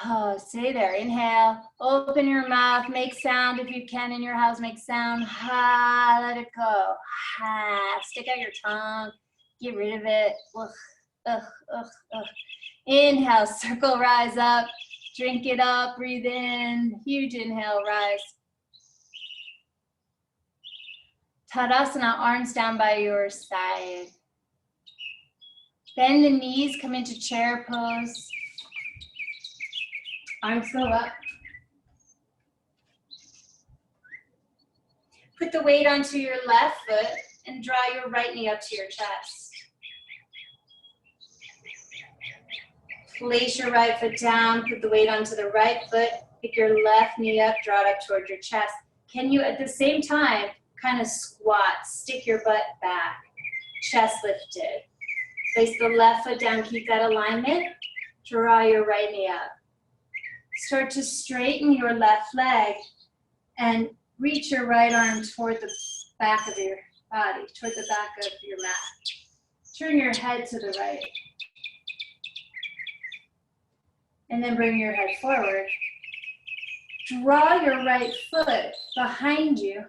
Oh, stay there. Inhale, open your mouth, make sound if you can in your house, make sound. Ha, let it go. Ha, stick out your tongue, get rid of it. Ugh, ugh, ugh, ugh. Inhale, circle, rise up, drink it up, breathe in, huge inhale, rise. Tadasana, arms down by your side. Bend the knees, come into chair pose. Arms go up. Put the weight onto your left foot and draw your right knee up to your chest. Place your right foot down, put the weight onto the right foot, pick your left knee up, draw it up toward your chest. Can you at the same time kind of squat, stick your butt back, chest lifted. Place the left foot down, keep that alignment, draw your right knee up. Start to straighten your left leg and reach your right arm toward the back of your body, toward the back of your mat. Turn your head to the right. And then bring your head forward. Draw your right foot behind you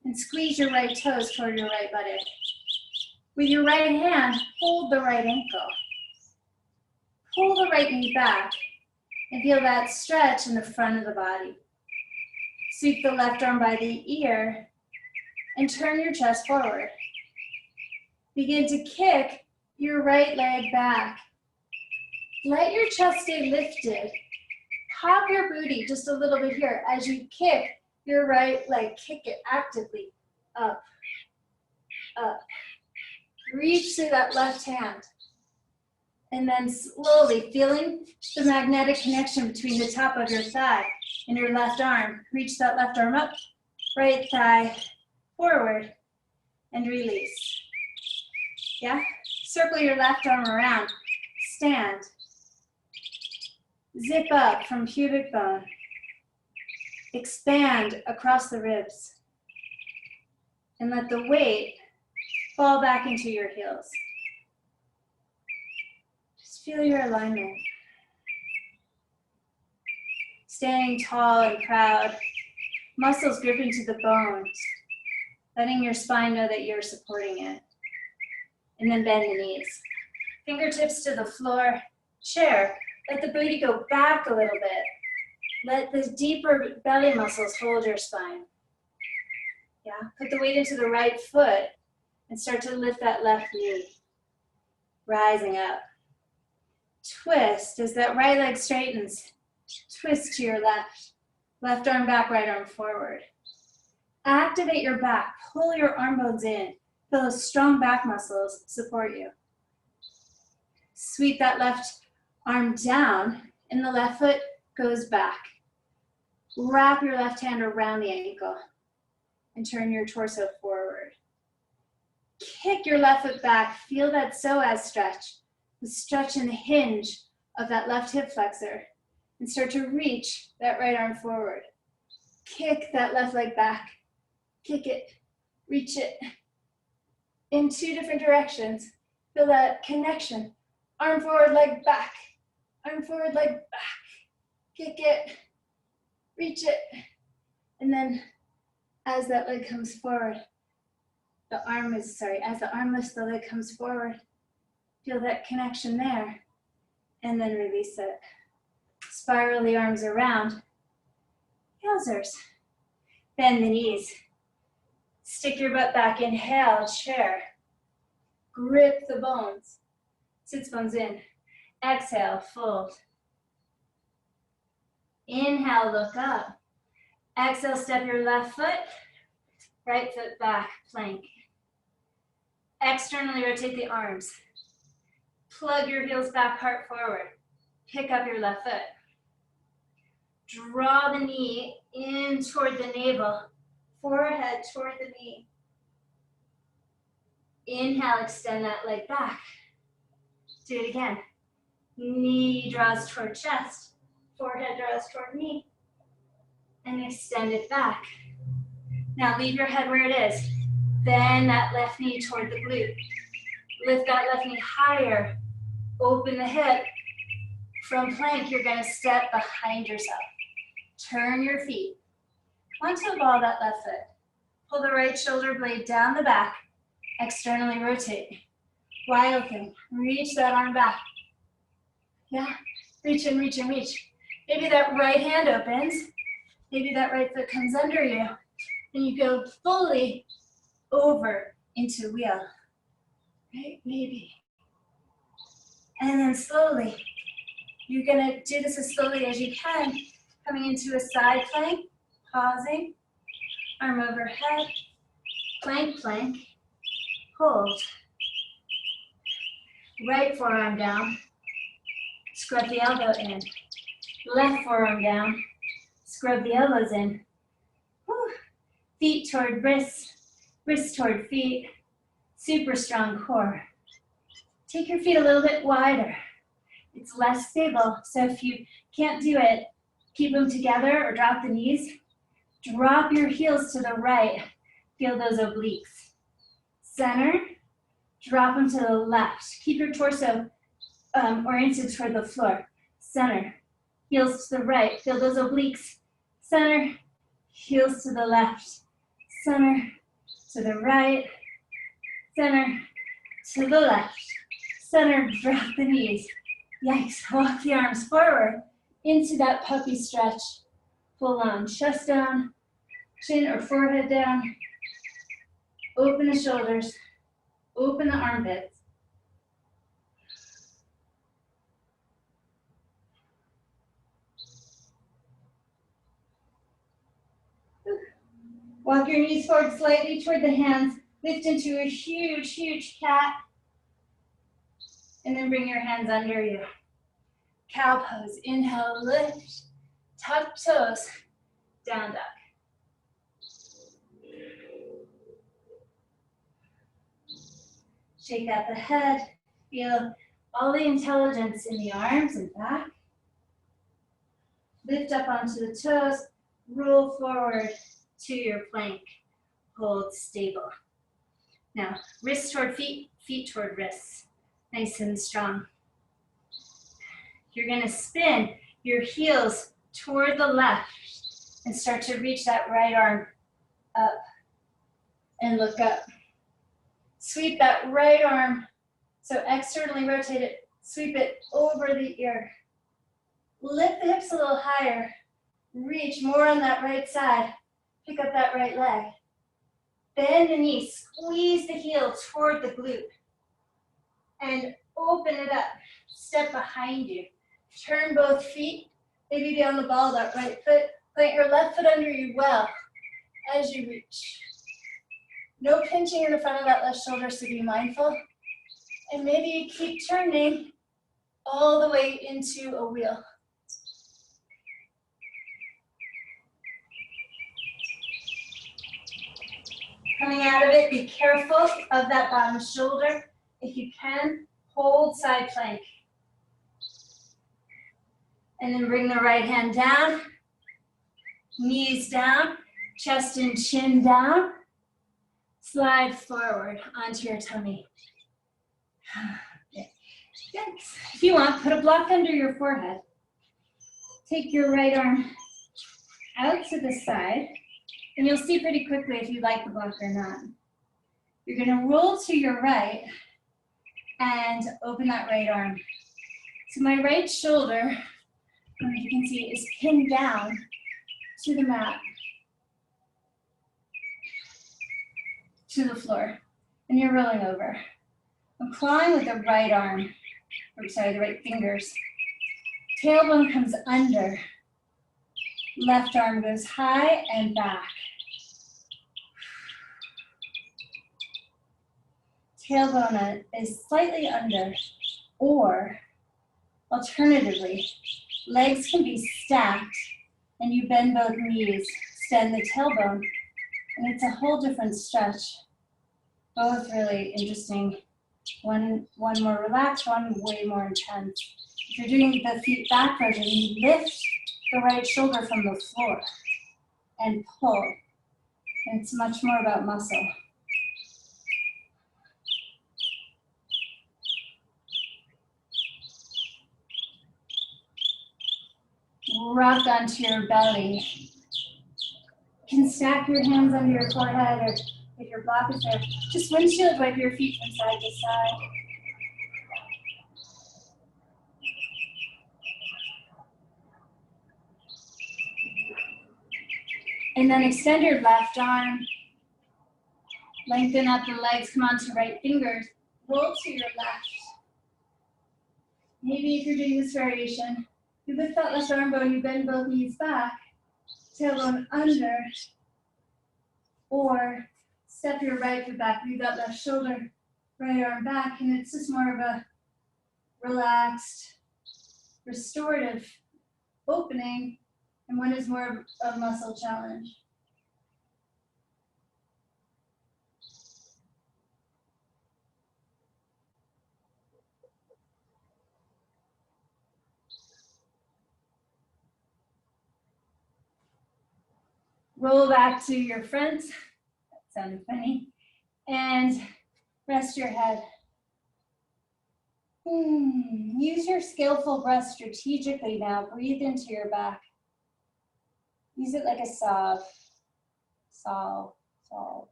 and squeeze your right toes toward your right buttock. With your right hand, hold the right ankle. Pull the right knee back and feel that stretch in the front of the body. Sweep the left arm by the ear and turn your chest forward. Begin to kick your right leg back. Let your chest stay lifted. Pop your booty just a little bit here as you kick your right leg. Kick it actively up, up. Reach through that left hand. And then slowly feeling the magnetic connection between the top of your thigh and your left arm. Reach that left arm up, right thigh forward. and release. Yeah? Circle your left arm around. Stand. Zip up from pubic bone. Expand across the ribs. And let the weight fall back into your heels. Just feel your alignment. Standing tall and proud. Muscles gripping to the bones. Letting your spine know that you're supporting it. And then bend the knees. Fingertips to the floor. Chair. Let the booty go back a little bit. Let the deeper belly muscles hold your spine. Yeah, put the weight into the right foot and start to lift that left knee. Rising up. Twist as that right leg straightens. Twist to your left. Left arm back, right arm forward. Activate your back. Pull your arm bones in. Feel those strong back muscles support you. Sweep that left arm down and the left foot goes back. Wrap your left hand around the ankle and turn your torso forward. Kick your left foot back. Feel that psoas stretch, the stretch and the hinge of that left hip flexor, and start to reach that right arm forward. Kick that left leg back. Kick it, reach it in two different directions. Feel that connection. Arm forward, leg back. Arm forward, leg back. Kick it, reach it. And then as that leg comes forward, as the arm lifts, the leg comes forward. Feel that connection there. And then release it. Spiral the arms around. Yowzers. Bend the knees. Stick your butt back. Inhale, chair. Grip the bones. Sits bones in. Exhale, fold. Inhale, look up. Exhale, step your left foot. Right foot back, plank. Externally rotate the arms. Plug your heels back, heart forward. Pick up your left foot. Draw the knee in toward the navel. Forehead toward the knee. Inhale, extend that leg back. Do it again. Knee draws toward chest. Forehead draws toward knee. And extend it back. Now leave your head where it is. Bend that left knee toward the glute. Lift that left knee higher. Open the hip. From plank, you're going to step behind yourself. Turn your feet onto a ball, that left foot. Pull the right shoulder blade down the back. Externally rotate. Wide open. Reach that arm back. Yeah, reach and reach and reach. Maybe that right hand opens. Maybe that right foot comes under you. And you go fully over into wheel. Right, maybe. And then slowly, you're gonna do this as slowly as you can. Coming into a side plank, pausing, arm overhead, plank, plank, hold. Right forearm down, scrub the elbow in. Left forearm down, scrub the elbows in. Whew. Feet toward wrists, wrists toward feet. Super strong core. Take your feet a little bit wider. It's less stable, so if you can't do it, keep them together or drop the knees. Drop your heels to the right. Feel those obliques. Center, drop them to the left. Keep your torso oriented toward the floor. Center, heels to the right. Feel those obliques. Center, heels to the left. Center, to the right. Center, to the left. Center, drop the knees. Yikes, walk the arms forward into that puppy stretch. Full on, chest down, chin or forehead down. Open the shoulders, open the armpits. Walk your knees forward slightly toward the hands. Lift into a huge, huge cat. And then bring your hands under you. Cow pose. Inhale, lift. Tuck toes. Down dog. Shake out the head. Feel all the intelligence in the arms and back. Lift up onto the toes. Roll forward to your plank. Hold stable. Now, wrists toward feet, feet toward wrists. Nice and strong. You're going to spin your heels toward the left and start to reach that right arm up and look up. Sweep that right arm, so externally rotate it, sweep it over the ear. Lift the hips a little higher, reach more on that right side, pick up that right leg. Bend the knee, squeeze the heel toward the glute, and open it up, step behind you. Turn both feet, maybe down the ball of that right foot, plant your left foot under you well as you reach. No pinching in the front of that left shoulder, so be mindful. And maybe you keep turning all the way into a wheel. Coming out of it, be careful of that bottom shoulder. If you can, hold side plank. And then bring the right hand down, knees down, chest and chin down. Slide forward onto your tummy. Good. If you want, put a block under your forehead. Take your right arm out to the side, and you'll see pretty quickly if you like the block or not. You're going to roll to your right and open that right arm. So my right shoulder, you can see, is pinned down to the mat, to the floor, and you're rolling over. I'm clawing with the right arm, the right fingers. Tailbone comes under. Left arm goes high and back. Tailbone is slightly under, or alternatively, legs can be stacked and you bend both knees, extend the tailbone, and it's a whole different stretch. Both really interesting. One more relaxed, one way more intense. If you're doing the feet back version, you lift the right shoulder from the floor and pull. And it's much more about muscle. Rock onto your belly. You can stack your hands under your forehead, or if your block is there, just windshield wipe your feet from side to side. And then extend your left arm. Lengthen up the legs, come onto right fingers. Roll to your left. Maybe if you're doing this variation, you lift that left arm bone, you bend both knees back, tailbone under, or step your right foot back, leave that left shoulder, right arm back, and it's just more of a relaxed, restorative opening, and one is more of a muscle challenge. Roll back to your front. That sounded funny. And rest your head. Use your skillful breath strategically now. Breathe into your back. Use it like a salve. Salve, salve.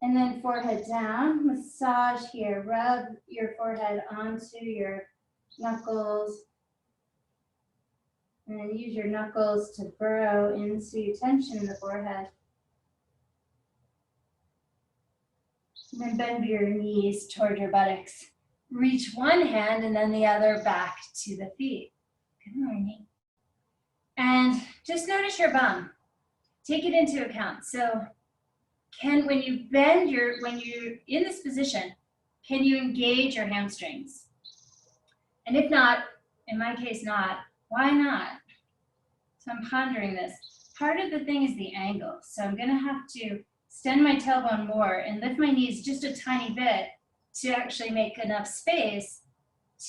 And then forehead down. Massage here. Rub your forehead onto your knuckles. And then use your knuckles to burrow into tension in the forehead. And then bend your knees toward your buttocks. Reach one hand and then the other back to the feet. Good morning. And just notice your bum. Take it into account. So when you're in this position, can you engage your hamstrings? And if not, in my case not, why not? So I'm pondering this. part of the thing is the angle. So I'm gonna have to extend my tailbone more and lift my knees just a tiny bit to actually make enough space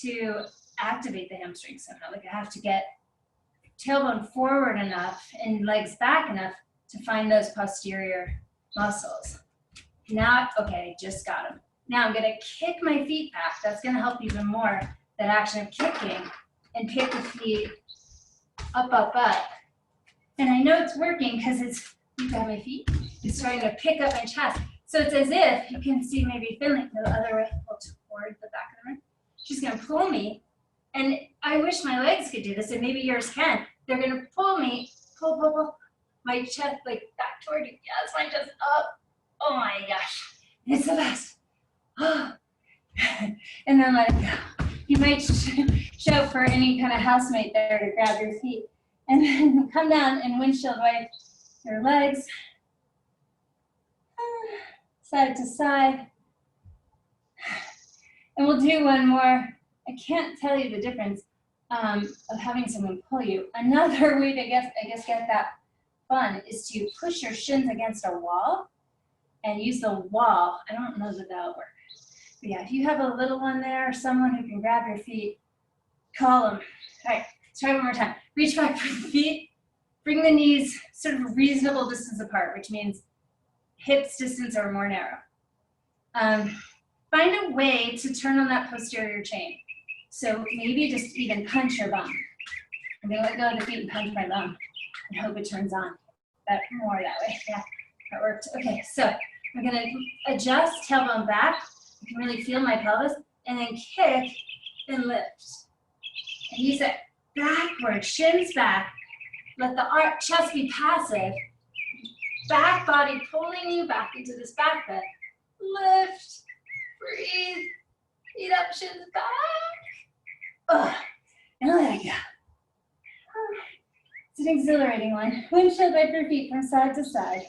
to activate the hamstring somehow. Like I have to get tailbone forward enough and legs back enough to find those posterior muscles. Now, okay, just got them. Now I'm gonna kick my feet back. That's gonna help even more, that action of kicking, and pick the feet up, up, up. And I know it's working because it's, you got my feet, it's starting to pick up my chest. So it's as if you can see maybe Finley the other way, pull toward the back of the room. She's gonna pull me, and I wish my legs could do this, and maybe yours can. They're gonna pull me, pull, my chest like back toward you. Yes, my chest up. Oh my gosh, it's the best. And then let it go. You might shout for any kind of housemate there to grab your feet. And then come down and windshield wipe your legs. Side to side. And we'll do one more. I can't tell you the difference of having someone pull you. Another way to get that fun is to push your shins against a wall and use the wall. I don't know that that'll work. But yeah, if you have a little one there, someone who can grab your feet, call them. All right, let's try one more time. Reach back for the feet. Bring the knees sort of reasonable distance apart, which means hips distance or more narrow. Find a way to turn on that posterior chain. So maybe just even punch your bum. I'm gonna let go of the feet and punch my bum and hope it turns on. That more that way. Yeah, that worked. Okay, so I'm gonna adjust tailbone back. You can really feel my pelvis, and then kick and lift. And use it backward, shins back. Let the chest be passive. Back body pulling you back into this back bend. Lift, breathe, feet up, shins back. And let it go. It's an exhilarating one. Windshield wipe your feet from side to side.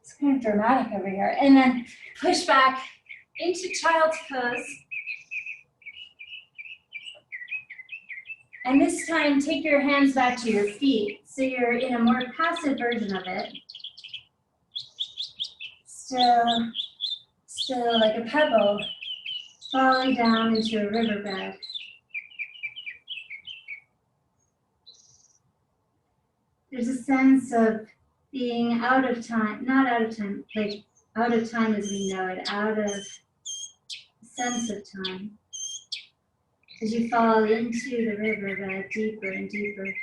It's kind of dramatic over here. And then push back into child's pose. And this time, take your hands back to your feet. So you're in a more passive version of it. Still like a pebble falling down into a riverbed. There's a sense of being out of time, not out of time, like out of time as we know it, out of sense of time. As you fall into the riverbed deeper and deeper.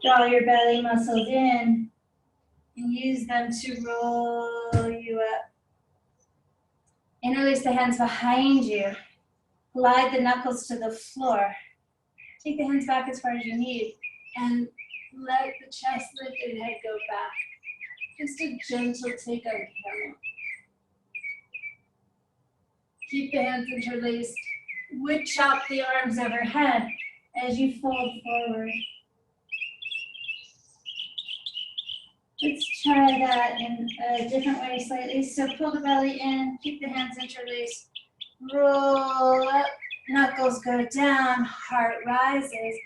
Draw your belly muscles in and use them to roll you up. Interlace the hands behind you. Glide the knuckles to the floor. Take the hands back as far as you need and let the chest lift and head go back. Just a gentle take on camel. Keep the hands interlaced. Wood chop the arms overhead as you fold forward. Let's try that in a different way slightly. So pull the belly in, keep the hands interlaced, roll up, knuckles go down, heart rises.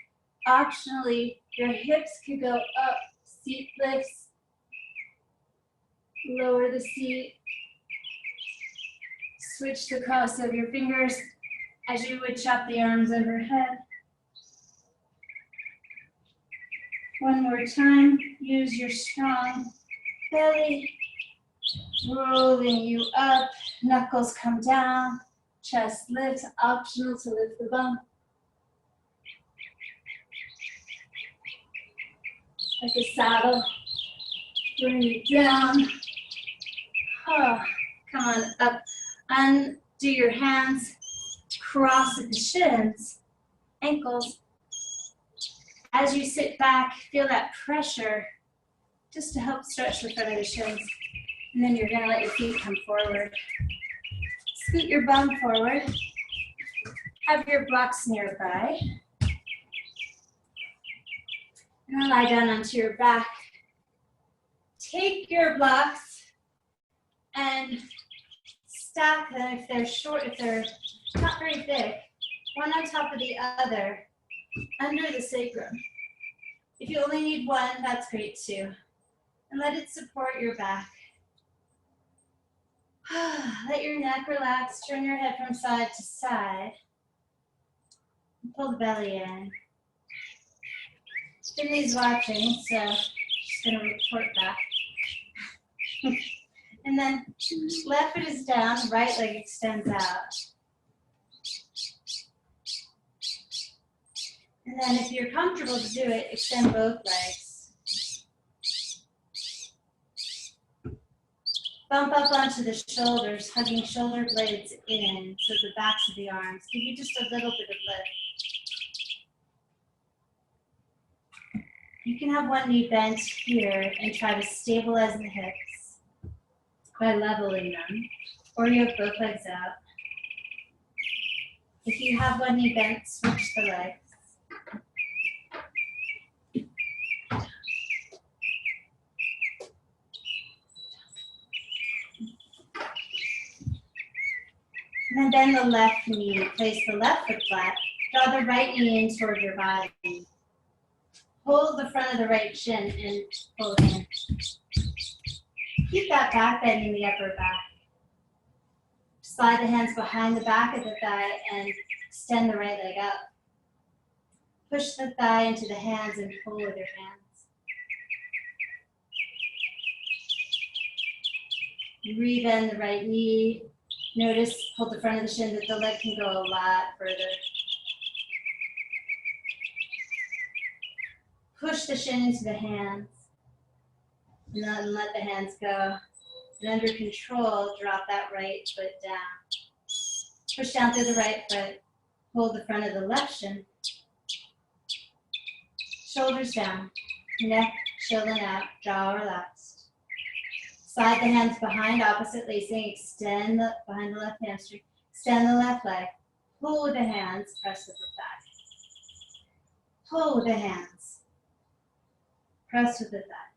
Optionally, your hips could go up, seat lifts, lower the seat, switch the cross of your fingers as you would chop the arms overhead. One more time, use your strong belly, rolling you up, knuckles come down, chest lifts, optional to lift the bum. Like a saddle, bring it down. Oh, come on up, undo your hands, cross at the shins, ankles. As you sit back, feel that pressure just to help stretch the front of the shins. And then you're gonna let your feet come forward. Scoot your bum forward. Have your blocks nearby. And then lie down onto your back. Take your blocks and stack them if they're short, if they're not very thick, one on top of the other, under the sacrum. If you only need one, that's great too. And let it support your back. Let your neck relax, turn your head from side to side. And pull the belly in. Finley's watching, so she's gonna report back. And then left foot is down, right leg extends out. And then if you're comfortable to do it, extend both legs. Bump up onto the shoulders, hugging shoulder blades in to the backs of the arms. Give you just a little bit of lift. You can have one knee bent here and try to stabilize the hips by leveling them, or you have both legs out. If you have one knee bent, switch the legs. And then bend the left knee, place the left foot flat, draw the right knee in toward your body. Hold the front of the right shin and pull in. Keep that back bend in the upper back. Slide the hands behind the back of the thigh and extend the right leg up. Push the thigh into the hands and pull with your hands. Rebend the right knee. Notice, hold the front of the shin that the leg can go a lot further. Push the shin into the hands. And then let the hands go. And under control, drop that right foot down. Push down through the right foot. Hold the front of the left shin. Shoulders down. Neck chilling out. Jaw relaxed. Slide the hands behind, opposite lacing. Extend behind the left hamstring. Extend the left leg. Pull with the hands. Press with the thigh. Pull with the hands. Press with the thigh.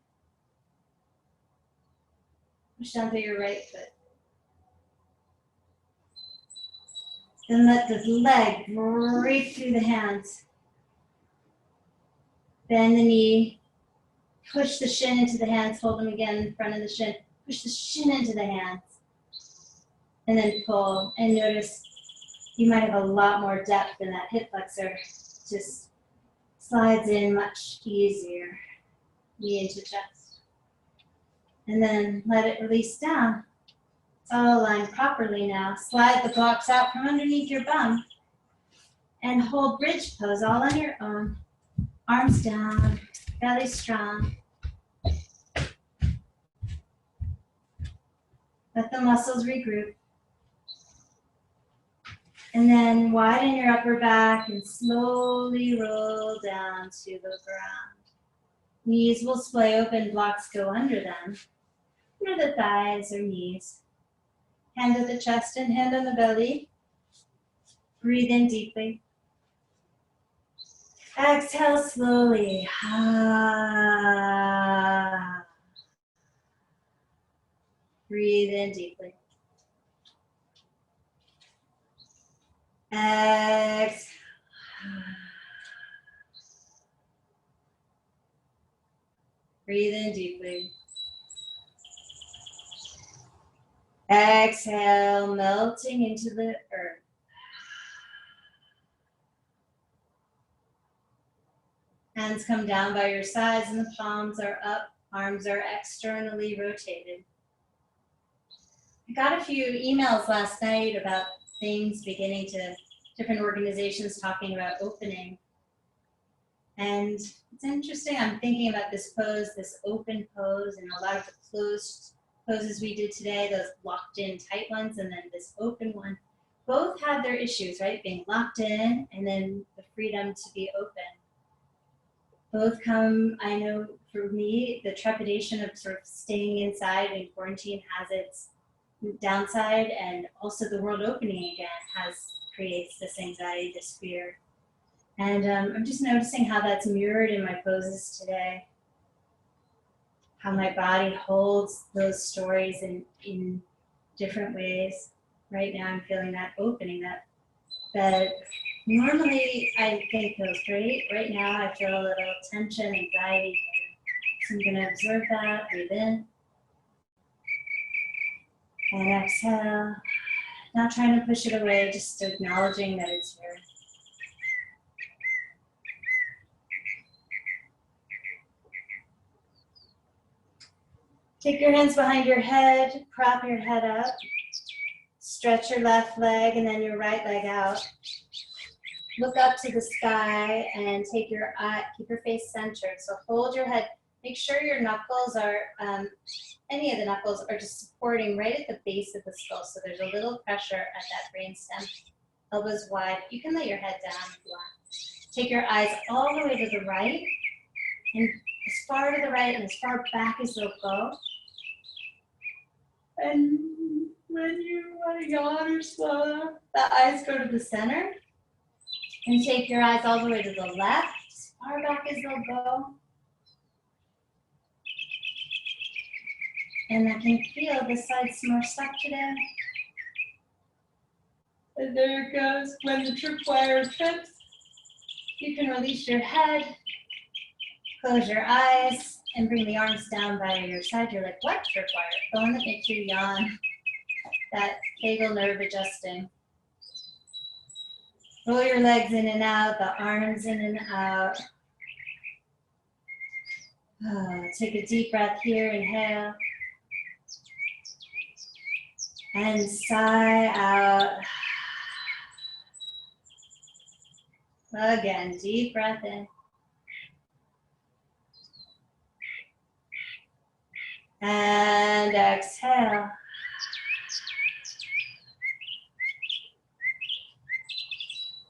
Push down through your right foot. Then let the leg break through the hands. Bend the knee. Push the shin into the hands. Hold them again in front of the shin. Push the shin into the hands. And then pull. And notice you might have a lot more depth in that hip flexor. Just slides in much easier. Knee into chest. And then let it release down. It's all aligned properly now. Slide the blocks out from underneath your bum. And hold bridge pose all on your own. Arms down, belly strong. Let the muscles regroup. And then widen your upper back and slowly roll down to the ground. Knees will splay open, blocks go under them. Under the thighs or knees. Hand at the chest and hand on the belly. Breathe in deeply. Exhale slowly. Breathe in deeply. Exhale. Breathe in deeply. Exhale, melting into the earth. Hands come down by your sides and the palms are up. Arms are externally rotated. I got a few emails last night about things beginning to, different organizations talking about opening. And it's interesting, I'm thinking about this pose, this open pose, and a lot of the closed poses we did today, those locked in tight ones, and then this open one. Both have their issues, right? Being locked in and then the freedom to be open. Both come, I know for me, the trepidation of sort of staying inside in quarantine has its downside, and also the world opening again creates this anxiety, this fear. And I'm just noticing how that's mirrored in my poses today. How my body holds those stories in different ways. Right now I'm feeling that opening, that normally I think feels great. Right now I feel a little tension, anxiety here. So I'm gonna observe that, breathe in. And exhale. Not trying to push it away, just acknowledging that it's here. Take your hands behind your head, prop your head up, stretch your left leg and then your right leg out. Look up to the sky and keep your face centered. So hold your head, make sure your knuckles are, any of the knuckles are just supporting right at the base of the skull. So there's a little pressure at that brainstem, elbows wide. You can let your head down if you want. Take your eyes all the way to the right, and as far to the right and as far back as they'll go. And when you want to yawn or slow down, the eyes go to the center. And take your eyes all the way to the left, as far back as they'll go. And I can feel the sides more stuck today. And there it goes. When the tripwire trips, you can release your head, close your eyes, and bring the arms down by your side. You're like, what tripwire? The one that makes you yawn. That vagal nerve adjusting. Roll your legs in and out, the arms in and out. Take a deep breath here, inhale. And sigh out. Again, deep breath in. And exhale.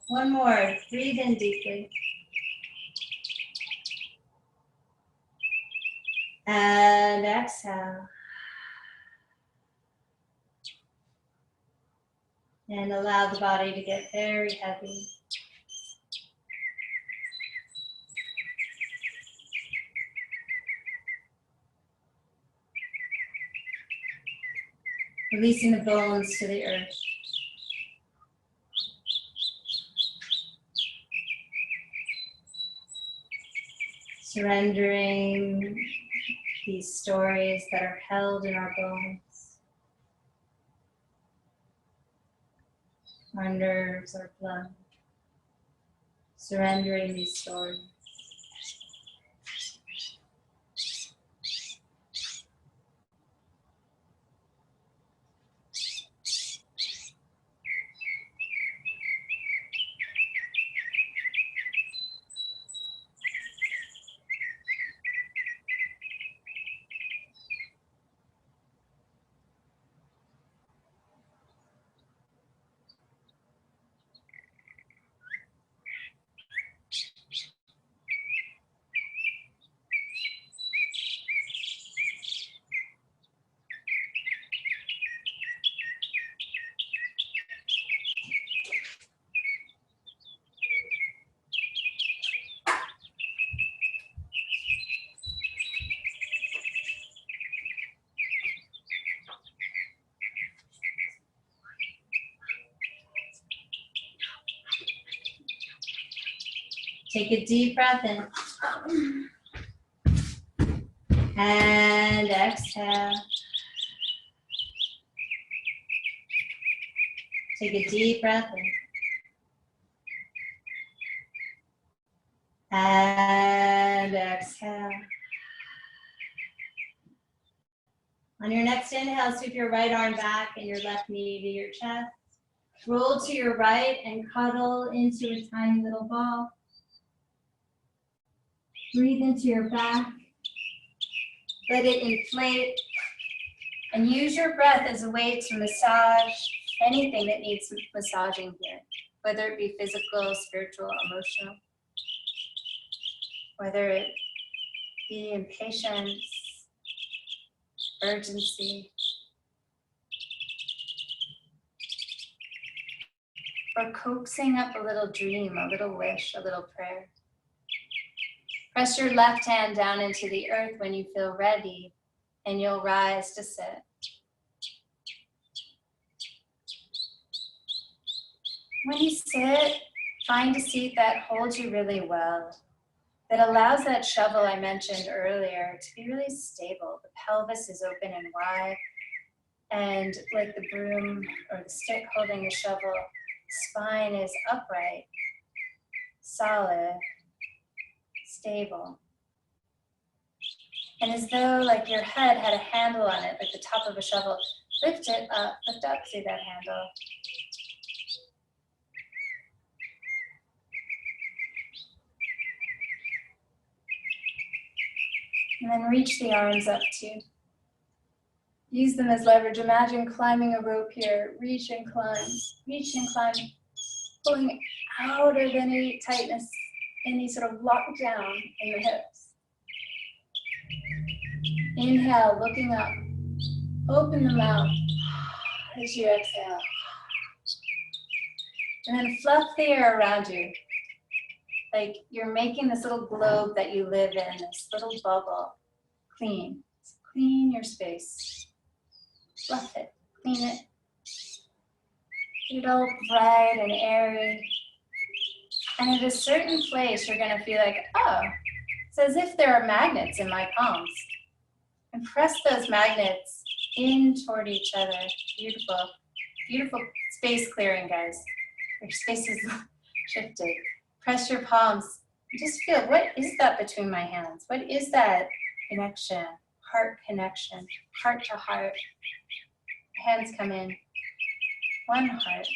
One more, breathe in deeply. And exhale. And allow the body to get very heavy. Releasing the bones to the earth. Surrendering these stories that are held in our bones, our nerves, our blood. Surrendering these stories. Take a deep breath in. And exhale. Take a deep breath in. And exhale. On your next inhale, sweep your right arm back and your left knee to your chest. Roll to your right and cuddle into a tiny little ball. Breathe into your back. Let it inflate. And use your breath as a way to massage anything that needs massaging here, whether it be physical, spiritual, emotional. Whether it the impatience, urgency, or coaxing up a little dream, a little wish, a little prayer. Press your left hand down into the earth when you feel ready, and you'll rise to sit. When you sit, find a seat that holds you really well, that allows that shovel I mentioned earlier to be really stable. The pelvis is open and wide, and like the broom or the stick holding the shovel, spine is upright, solid, stable. And as though like your head had a handle on it, like the top of a shovel, lift up through that handle. And then reach the arms up too. Use them as leverage. Imagine climbing a rope here. Reach and climb, pulling out of any tightness, any sort of lockdown in the hips. Inhale, looking up. Open the mouth as you exhale. And then fluff the air around you. Like you're making this little globe that you live in, this little bubble, clean. Clean your space. Fluff it, clean it. Get it all bright and airy. And at a certain place, you're gonna feel like, oh, it's as if there are magnets in my palms. And press those magnets in toward each other. Beautiful, beautiful space clearing, guys. Your space is shifted. Press your palms. Just feel, what is that between my hands? What is that connection? Heart connection, heart to heart. Hands come in. One heart.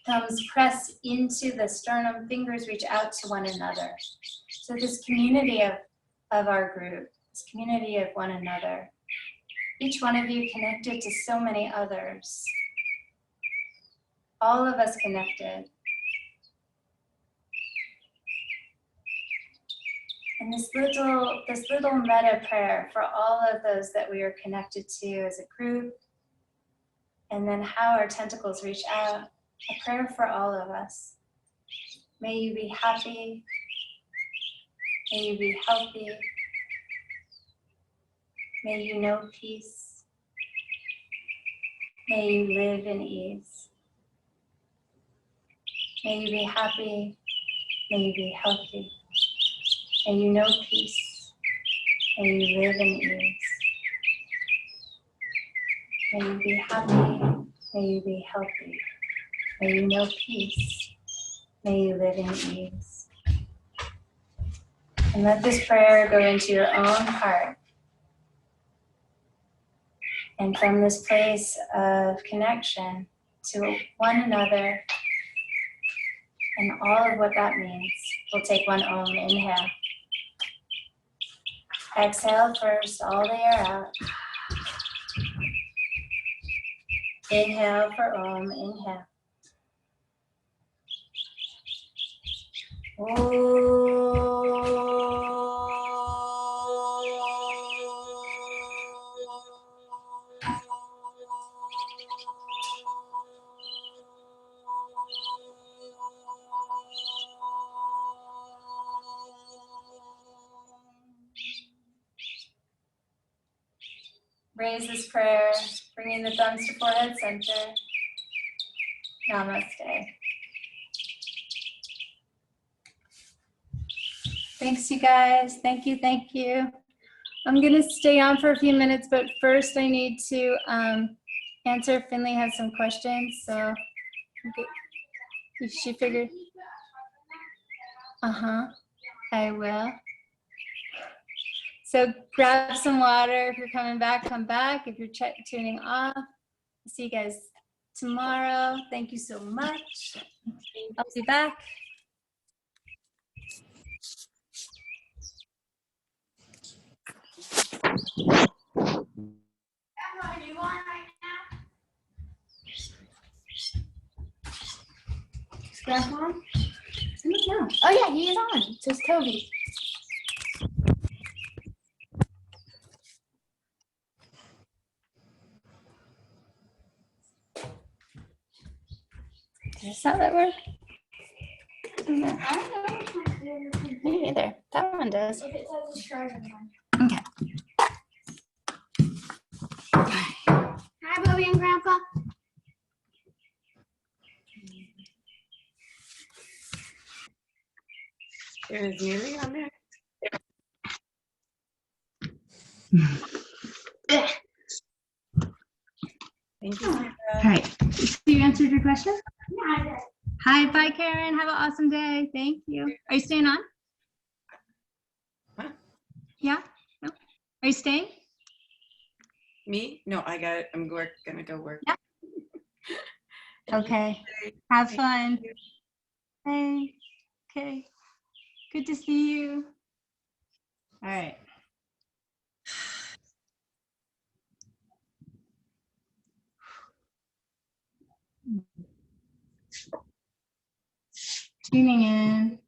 Thumbs press into the sternum. Fingers reach out to one another. So this community of our group, this community of one another. Each one of you connected to so many others. All of us connected. And this little metta prayer for all of those that we are connected to as a group, and then how our tentacles reach out, a prayer for all of us. May you be happy, may you be healthy, may you know peace, may you live in ease. May you be happy, may you be healthy. May you know peace. May you live in ease. May you be happy. May you be healthy. May you know peace. May you live in ease. And let this prayer go into your own heart. And from this place of connection to one another and all of what that means, we'll take one Om. Inhale. Exhale first, all the air out. Inhale for Om, inhale. Raise this prayer, bringing the thumbs to forehead center. Namaste. Thanks, you guys. Thank you, thank you. I'm going to stay on for a few minutes, but first I need to answer. Finley has some questions, so okay. She figured. I will. So grab some water. If you're coming back, come back. If you're tuning off, see you guys tomorrow. Thank you so much. I'll be back. Are you on right now? Is Grandpa on? No. Oh yeah, he is on. So is Toby. Does that work? No, I don't know which one's good. me neither. That one does. If it says a shorter one. Okay. Hi, Bobby and Grandpa. There's Neely on there. Thank you. Sarah. All right. So you answered your question? Yeah, I did. Hi, bye, Karen. Have an awesome day. Thank you. Are you staying on? Huh? Yeah? No? Are you staying? Me? No, I got it. I'm gonna go work. Yeah. Okay. Have fun. Hey. Okay. Good to see you. All right. Tuning in.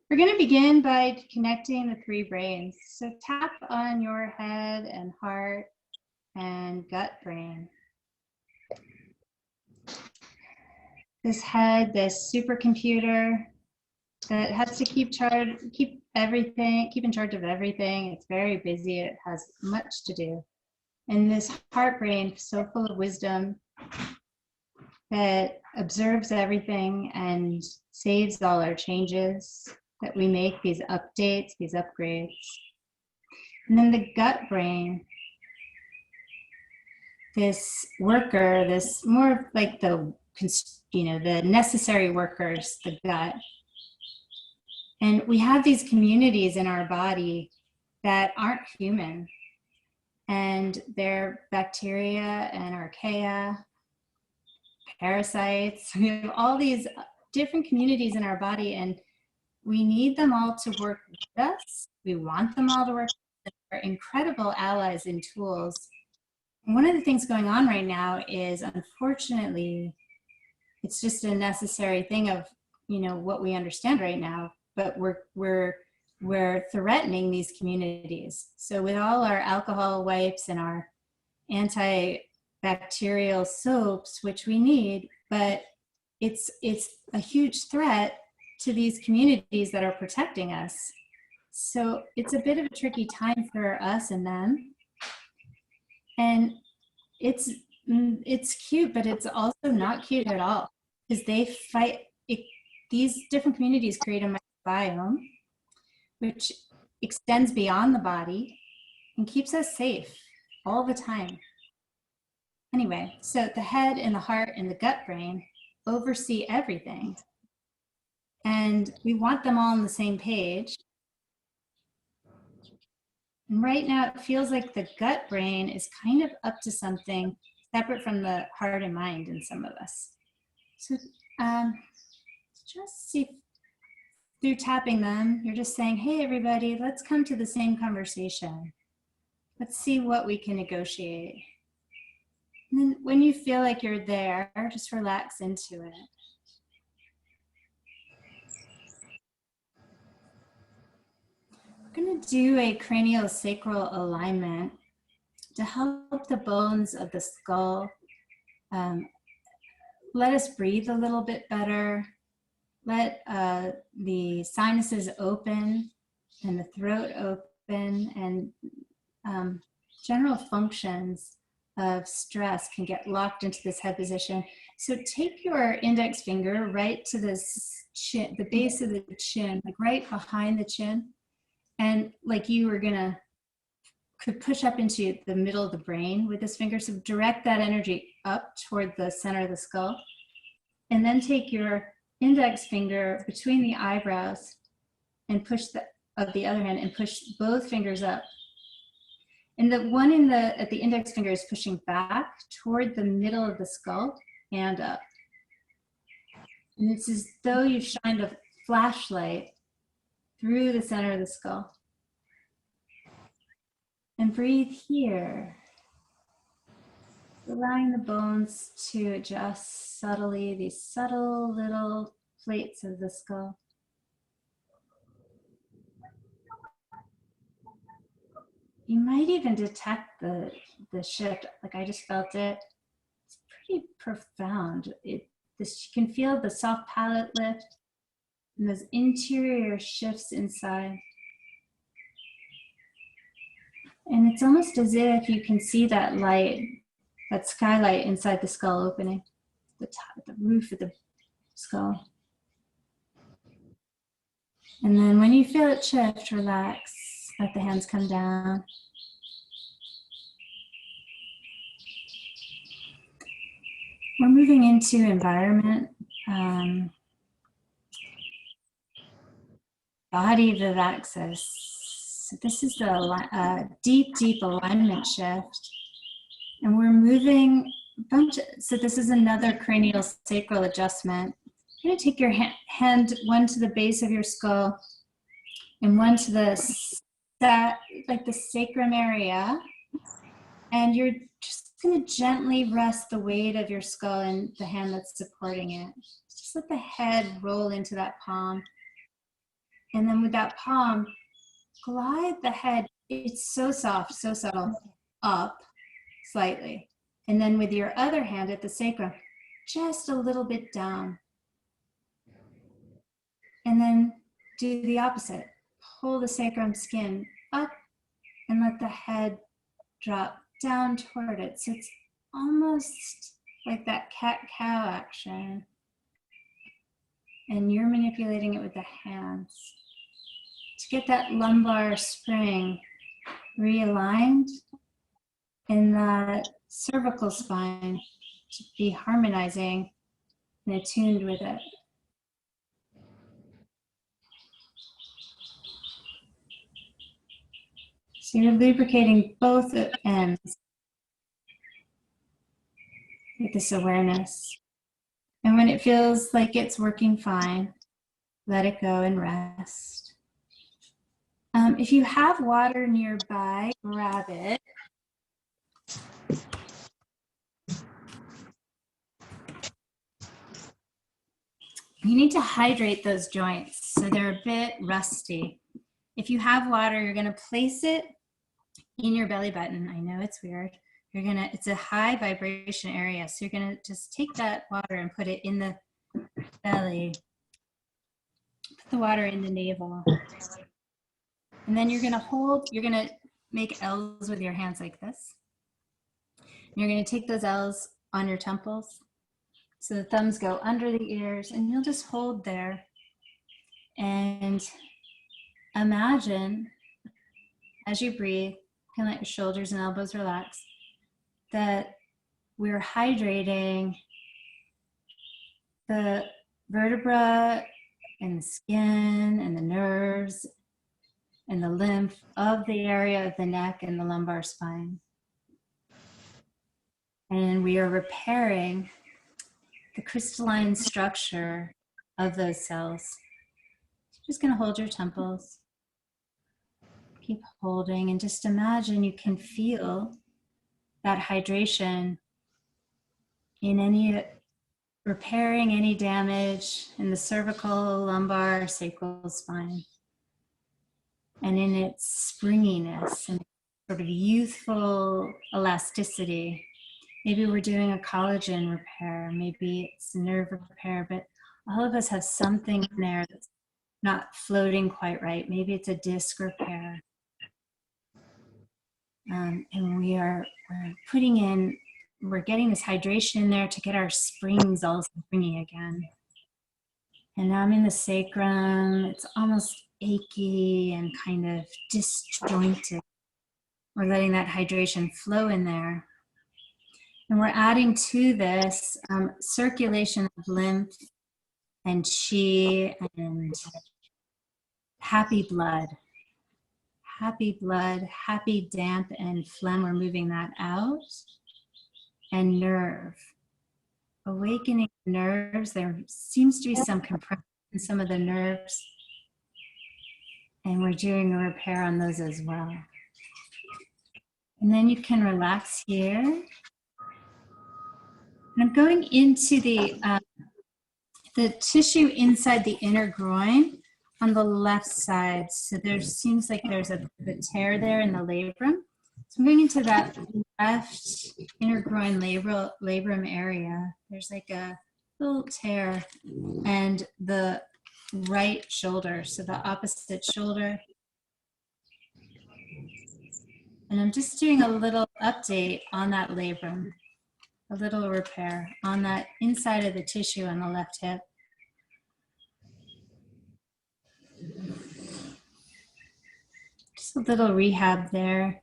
We're going to begin by connecting the three brains. So tap on your head and heart and gut brain. This head, this supercomputer that has to keep in charge of everything. It's very busy. It has much to do. And this heart brain, so full of wisdom, that observes everything and saves all our changes that we make, these updates, these upgrades. And then the gut brain, this worker, this more like the necessary workers, the gut. And we have these communities in our body that aren't human. And they're bacteria and archaea, parasites. We have all these different communities in our body, and we need them all to work with us. We want them all to work with us. They're incredible allies and tools. And one of the things going on right now is, unfortunately, it's just a necessary thing of, what we understand right now, but we're threatening these communities. So with all our alcohol wipes and our antibacterial soaps, which we need, but it's a huge threat to these communities that are protecting us. So it's a bit of a tricky time for us and them. And it's cute, but it's also not cute at all, because they fight. These different communities create a microbiome, which extends beyond the body and keeps us safe all the time. Anyway, so the head and the heart and the gut brain oversee everything. And we want them all on the same page. And right now it feels like the gut brain is kind of up to something separate from the heart and mind in some of us. So just see, through tapping them, you're just saying, hey, everybody, let's come to the same conversation. Let's see what we can negotiate. And then when you feel like you're there, just relax into it. We're going to do a craniosacral alignment to help the bones of the skull let us breathe a little bit better. Let the sinuses open and the throat open, and general functions of stress can get locked into this head position. So take your index finger right to this chin, the base of the chin, like right behind the chin, and like you were could push up into the middle of the brain with this finger. So direct that energy up toward the center of the skull, and then take your index finger between the eyebrows and push the other hand and push both fingers up. And the one at the index finger is pushing back toward the middle of the skull and up. And it's as though you shined a flashlight through the center of the skull. And breathe here, allowing the bones to adjust subtly, these subtle little plates of the skull. You might even detect the shift. Like like I just felt it. It's pretty profound. You can feel the soft palate lift and those interior shifts inside. And it's almost as if you can see that light, that skylight inside the skull opening, the roof of the skull. And then when you feel it shift, relax, let the hands come down. We're moving into environment, body vivaxis. So this is the deep, deep alignment shift. And we're moving so this is another cranial sacral adjustment. You're gonna take your hand, one to the base of your skull and one to the sacrum area. And you're just gonna gently rest the weight of your skull in the hand that's supporting it. Just let the head roll into that palm. And then with that palm, glide the head, it's so soft, so subtle, up slightly. And then with your other hand at the sacrum, just a little bit down. And then do the opposite. Pull the sacrum skin up and let the head drop down toward it. So it's almost like that cat-cow action. And you're manipulating it with the hands to get that lumbar spring realigned and the cervical spine to be harmonizing and attuned with it. So you're lubricating both ends with this awareness. And when it feels like it's working fine, let it go and rest. If you have water nearby, grab it. You need to hydrate those joints so they're a bit rusty. If you have water, you're gonna place it in your belly button. I know it's weird. It's a high vibration area. So you're gonna just take that water and put it in the belly. Put the water in the navel. And then you're gonna make L's with your hands like this. And you're gonna take those L's on your temples. So the thumbs go under the ears and you'll just hold there. And imagine as you breathe, kind of let your shoulders and elbows relax, that we're hydrating the vertebra and the skin and the nerves and the lymph of the area of the neck and the lumbar spine. And we are repairing the crystalline structure of those cells. Just gonna hold your temples. Keep holding and just imagine you can feel that hydration in repairing any damage in the cervical, lumbar, sacral spine. And in its springiness and sort of youthful elasticity. Maybe we're doing a collagen repair, maybe it's nerve repair, but all of us have something in there that's not floating quite right. Maybe it's a disc repair. And we're getting this hydration in there to get our springs all springy again. And now I'm in the sacrum. It's almost achy and kind of disjointed. We're letting that hydration flow in there. And we're adding to this circulation of lymph and chi and happy blood. Happy blood, happy damp and phlegm, we're moving that out. And nerve. Awakening nerves, there seems to be some compression in some of the nerves. And we're doing a repair on those as well. And then you can relax here. And I'm going into the tissue inside the inner groin on the left side. So there seems like there's a tear there in the labrum. So I'm going into that left inner groin labrum area. There's like a little tear, and the right shoulder, so the opposite shoulder. And I'm just doing a little update on that labrum, a little repair on that inside of the tissue on the left hip. Just a little rehab there.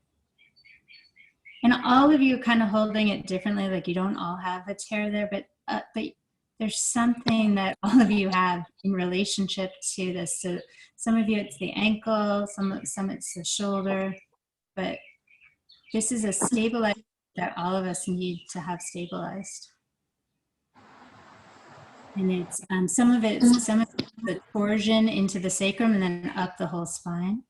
And all of you kind of holding it differently, like you don't all have a tear there, but there's something that all of you have in relationship to this. So some of you it's the ankle, some it's the shoulder, but this is a stabilizer that all of us need to have stabilized. And it's some of it's the torsion into the sacrum and then up the whole spine.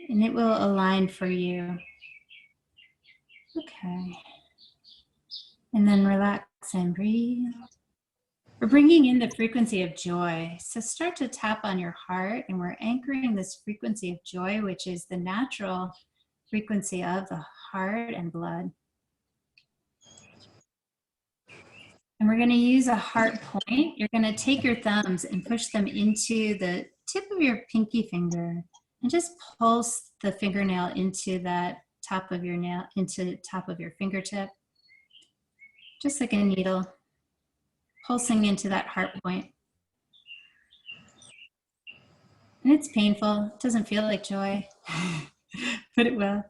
And it will align for you. Okay. And then relax and breathe. We're bringing in the frequency of joy. So start to tap on your heart, and we're anchoring this frequency of joy, which is the natural frequency of the heart and blood. And we're going to use a heart point. You're going to take your thumbs and push them into the tip of your pinky finger and just pulse the fingernail into that top of your nail, into the top of your fingertip. Just like a needle, pulsing into that heart point. And it's painful, it doesn't feel like joy, but it will.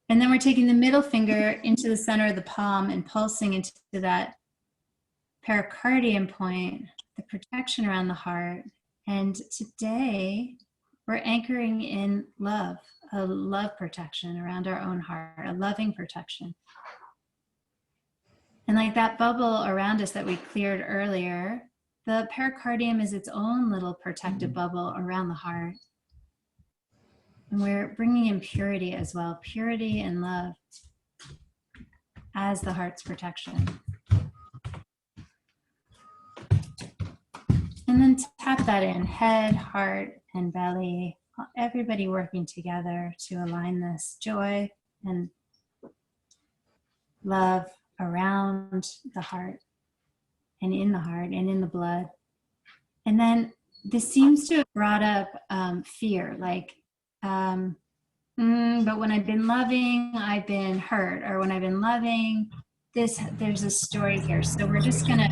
And then we're taking the middle finger into the center of the palm and pulsing into that pericardium point, the protection around the heart. And today, we're anchoring in love, a love protection around our own heart, a loving protection. And like that bubble around us that we cleared earlier, the pericardium is its own little protective bubble around the heart. And we're bringing in purity as well, purity and love as the heart's protection. And then tap that in, head, heart, and belly, everybody working together to align this joy and love around the heart and in the blood. And then this seems to have brought up fear, like, but when I've been loving, I've been hurt, or when I've been loving, there's a story here. So we're just gonna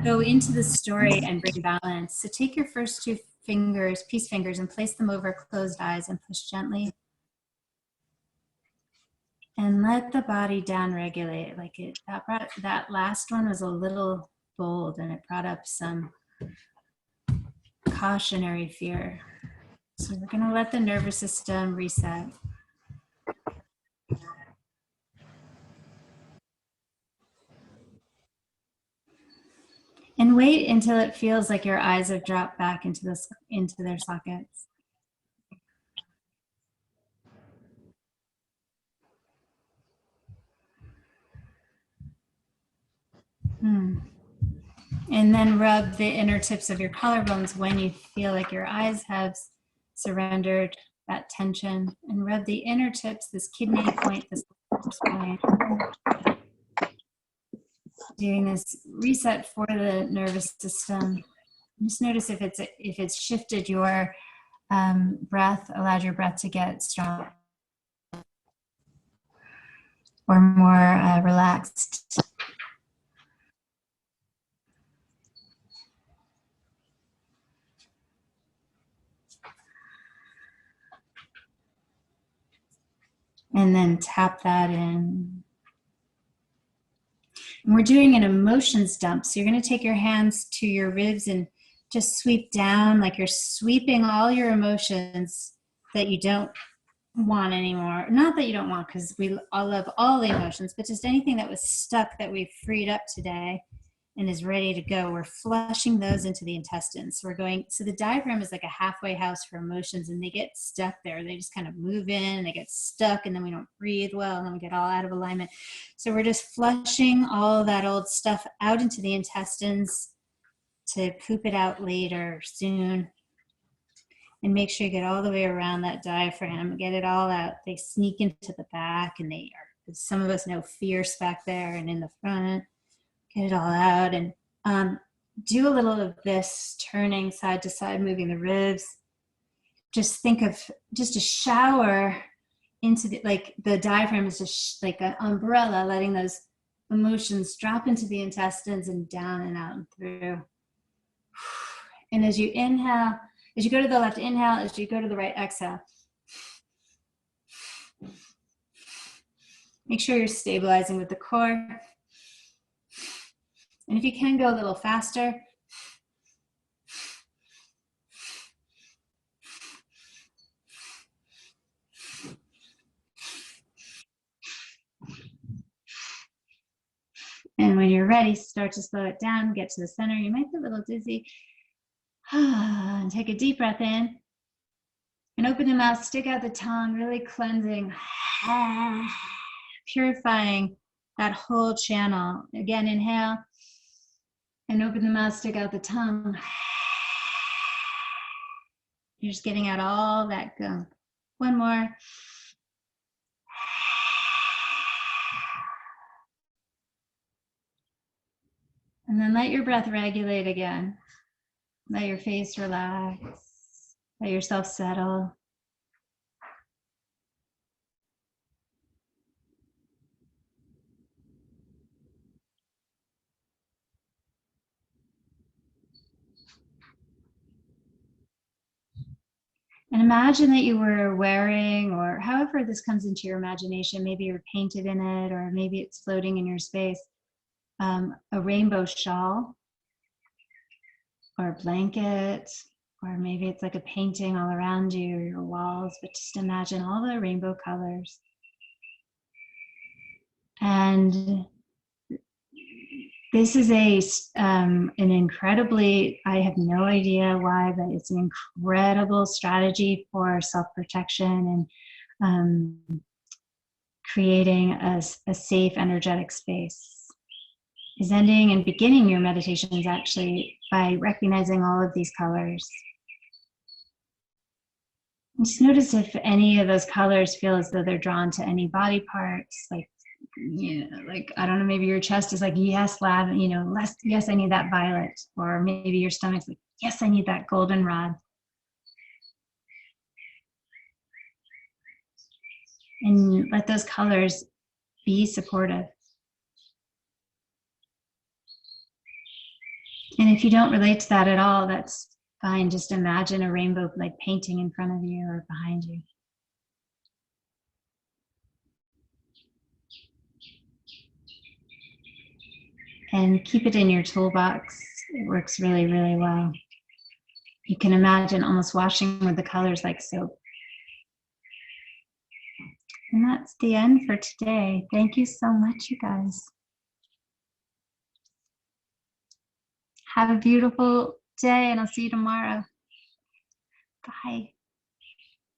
go into the story and bring balance. So take your first two fingers, peace fingers, and place them over closed eyes and push gently. And let the body down regulate. Like that last one was a little bold, and it brought up some cautionary fear. So we're gonna let the nervous system reset. And wait until it feels like your eyes have dropped back into their sockets. And then rub the inner tips of your collarbones when you feel like your eyes have surrendered that tension, and rub the inner tips, this kidney point, this point. Doing this reset for the nervous system. Just notice if it's shifted your breath, allowed your breath to get strong or more relaxed. And then tap that in. And we're doing an emotions dump. So you're going to take your hands to your ribs and just sweep down, like you're sweeping all your emotions that you don't want anymore. Not that you don't want, because we all love all the emotions, but just anything that was stuck that we've freed up today and is ready to go. We're flushing those into the intestines. So the diaphragm is like a halfway house for emotions, and they get stuck there. They just kind of move in and they get stuck, and then we don't breathe well, and then we get all out of alignment. So we're just flushing all that old stuff out into the intestines to poop it out later, soon. and make sure you get all the way around that diaphragm, get it all out. They sneak into the back, and they are, some of us know, fierce back there and in the front. Get it all out, and do a little of this, turning side to side, moving the ribs. Just think of just a shower into the, like the diaphragm is just like an umbrella, letting those emotions drop into the intestines and down and out and through. And as you inhale, as you go to the left, inhale. As you go to the right, exhale. Make sure you're stabilizing with the core. And if you can, go a little faster. And when you're ready, start to slow it down, get to the center. You might be a little dizzy. And take a deep breath in. And open the mouth, stick out the tongue, really cleansing, purifying that whole channel. Again, inhale. And open the mouth, stick out the tongue. You're just getting out all that gunk. One more. And then let your breath regulate again. Let your face relax. Let yourself settle. And imagine that you were wearing, or however this comes into your imagination, maybe you're painted in it, or maybe it's floating in your space, a rainbow shawl, or a blanket, or maybe it's like a painting all around you or your walls, but just imagine all the rainbow colors. And this is an incredibly, I have no idea why, but it's an incredible strategy for self-protection and creating a safe energetic space. Is ending and beginning your meditations actually by recognizing all of these colors. And just notice if any of those colors feel as though they're drawn to any body parts, like, you know, like, I don't know, maybe your chest is like, yes, lavender, you know, yes, I need that violet. Or maybe your stomach's like, yes, I need that goldenrod. And let those colors be supportive. And if you don't relate to that at all, that's fine. Just imagine a rainbow like painting in front of you or behind you. And keep it in your toolbox. It works really, really well. You can imagine almost washing with the colors like soap. And that's the end for today. Thank you so much, you guys. Have a beautiful day, and I'll see you tomorrow. Bye.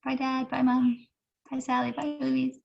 Bye, Dad. Bye, Mom. Bye, Sally. Bye, Louise.